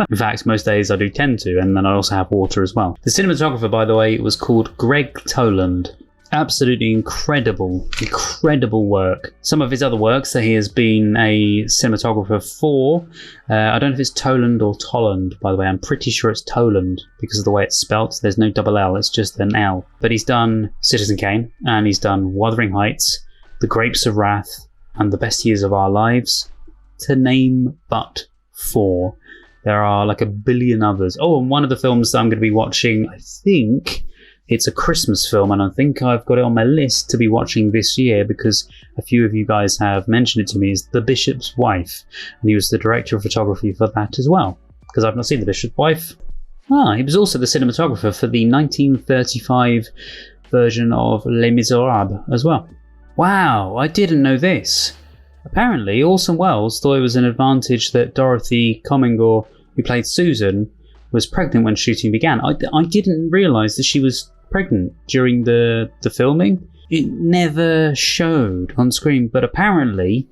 In fact, most days I do tend to, and then I also have water as well. The cinematographer, by the way, was called Greg Toland. Absolutely incredible work. Some of his other works that he has been a cinematographer for, I don't know if it's Toland or Tolland, by the way. I'm pretty sure it's Toland because of the way it's spelt. There's no double L, it's just an L. But he's done Citizen Kane, and he's done Wuthering Heights, The Grapes of Wrath, and The Best Years of Our Lives, to name but 4. There are like a billion others. Oh, and one of the films that I'm going to be watching, I think it's a Christmas film, and I think I've got it on my list to be watching this year because a few of you guys have mentioned it to me, is The Bishop's Wife, and he was the director of photography for that as well, because I've not seen The Bishop's Wife. He was also the cinematographer for the 1935 version of Les Miserables as well. Wow, I didn't know this. Apparently, Orson Welles thought it was an advantage that Dorothy Comingore, who played Susan, was pregnant when shooting began. I didn't realise that she was pregnant during the filming. It never showed on screen, but apparently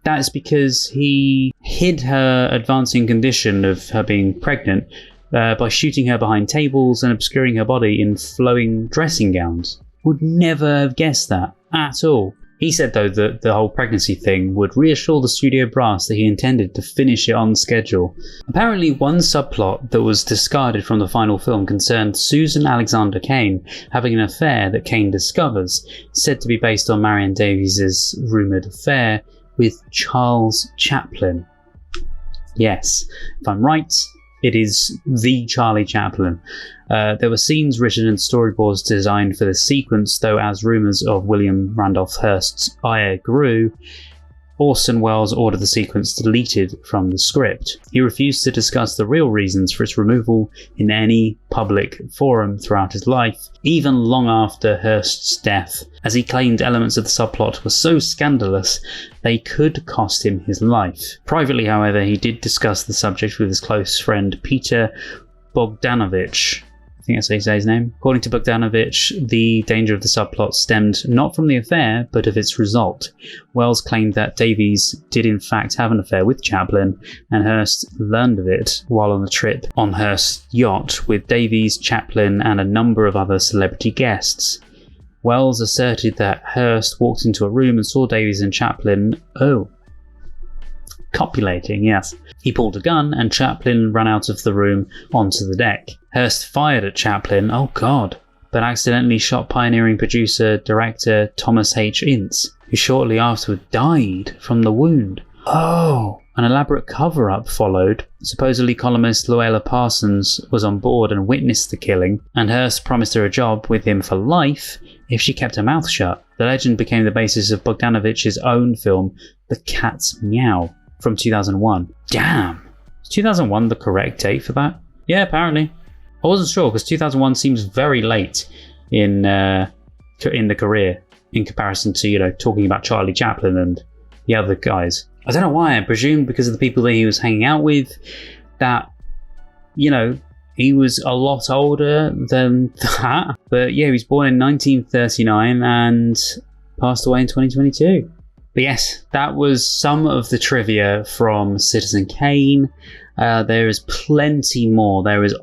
that's because he hid her advancing condition of her being pregnant by shooting her behind tables and obscuring her body in flowing dressing gowns. Would never have guessed that at all. He said, though, that the whole pregnancy thing would reassure the studio brass that he intended to finish it on schedule. Apparently, one subplot that was discarded from the final film concerned Susan Alexander Kane having an affair that Kane discovers, said to be based on Marion Davies' rumoured affair with Charles Chaplin. Yes, if I'm right, it is the Charlie Chaplin. There were scenes written and storyboards designed for the sequence, though as rumours of William Randolph Hearst's ire grew, Orson Welles ordered the sequence deleted from the script. He refused to discuss the real reasons for its removal in any public forum throughout his life, even long after Hearst's death, as he claimed elements of the subplot were so scandalous they could cost him his life. Privately, however, he did discuss the subject with his close friend Peter Bogdanovich. I think that's how you say his name. According to Bogdanovich, the danger of the subplot stemmed not from the affair, but of its result. Welles claimed that Davies did in fact have an affair with Chaplin, and Hearst learned of it while on a trip on Hearst's yacht with Davies, Chaplin, and a number of other celebrity guests. Welles asserted that Hearst walked into a room and saw Davies and Chaplin, copulating, yes. He pulled a gun and Chaplin ran out of the room onto the deck. Hearst fired at Chaplin, but accidentally shot pioneering producer-director Thomas H. Ince, who shortly afterward died from the wound. An elaborate cover-up followed. Supposedly columnist Luella Parsons was on board and witnessed the killing, and Hearst promised her a job with him for life if she kept her mouth shut. The legend became the basis of Bogdanovich's own film, The Cat's Meow, from 2001. Damn! Is 2001 the correct date for that? Yeah, apparently. I wasn't sure because 2001 seems very late in the career in comparison to, you know, talking about Charlie Chaplin and the other guys. I don't know why. I presume because of the people that he was hanging out with, that, you know, he was a lot older than that. But yeah, he was born in 1939 and passed away in 2022. But yes, that was some of the trivia from Citizen Kane. There is plenty more. There is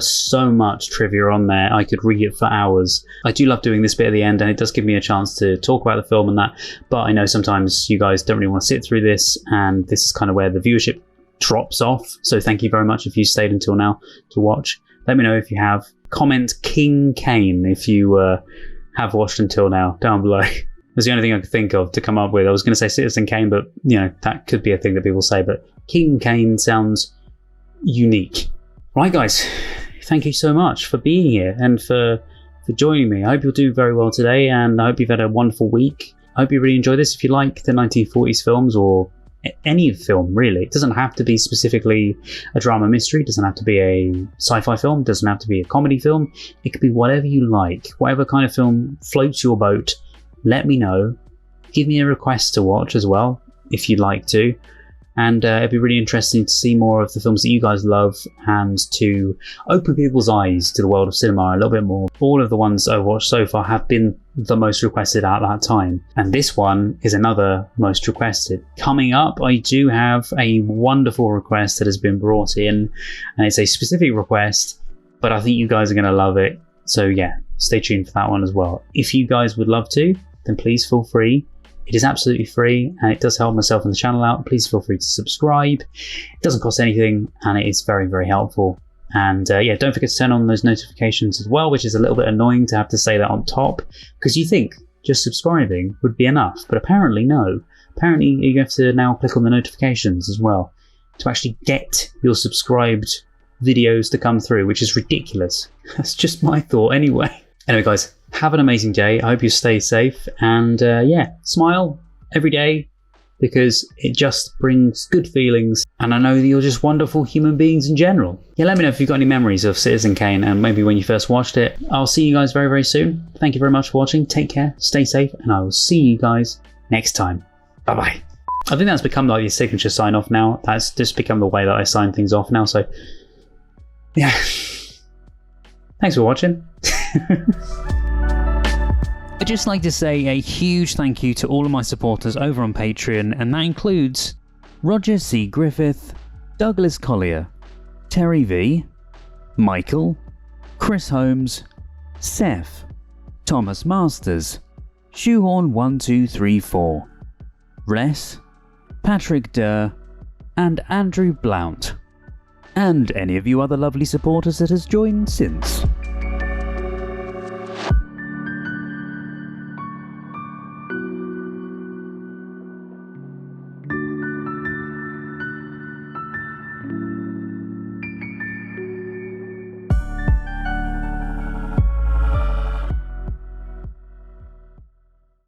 so much trivia on there. I could read it for hours. I do love doing this bit at the end, and it does give me a chance to talk about the film and that. But I know sometimes you guys don't really want to sit through this, and this is kind of where the viewership drops off. So thank you very much if you stayed until now to watch. Let me know if you have. Comment King Kane if you have watched until now down below. That's the only thing I could think of to come up with. I was going to say Citizen Kane, but, you know, that could be a thing that people say. But King Kane sounds unique. Right, guys. Thank you so much for being here and for joining me. I hope you'll do very well today, and I hope you've had a wonderful week. I hope you really enjoy this. If you like the 1940s films or any film, really. It doesn't have to be specifically a drama mystery. It doesn't have to be a sci-fi film. It doesn't have to be a comedy film. It could be whatever you like. Whatever kind of film floats your boat. Let me know. Give me a request to watch as well, if you'd like to. And it'd be really interesting to see more of the films that you guys love and to open people's eyes to the world of cinema a little bit more. All of the ones I've watched so far have been the most requested at that time. And this one is another most requested. Coming up, I do have a wonderful request that has been brought in. And it's a specific request, but I think you guys are going to love it. So yeah, stay tuned for that one as well. If you guys would love to, then please feel free. It is absolutely free and it does help myself and the channel out. Please feel free to subscribe. It doesn't cost anything and it is very, very helpful. And yeah, don't forget to turn on those notifications as well, which is a little bit annoying to have to say that on top, because you think just subscribing would be enough, but apparently no. Apparently you have to now click on the notifications as well to actually get your subscribed videos to come through, which is ridiculous. That's just my thought anyway. Anyway, guys, have an amazing day. I hope you stay safe and yeah, smile every day because it just brings good feelings. And I know that you're just wonderful human beings in general. Yeah, let me know if you've got any memories of Citizen Kane and maybe when you first watched it. I'll see you guys very, very soon. Thank you very much for watching. Take care, stay safe, and I will see you guys next time. Bye-bye. I think that's become like your signature sign off now. That's just become the way that I sign things off now. So yeah, thanks for watching. I'd just like to say a huge thank you to all of my supporters over on Patreon, and that includes Roger C. Griffith, Douglas Collier, Terry V, Michael, Chris Holmes, Seth, Thomas Masters, Shoehorn1234, Res, Patrick Durr, and Andrew Blount, and any of you other lovely supporters that has joined since.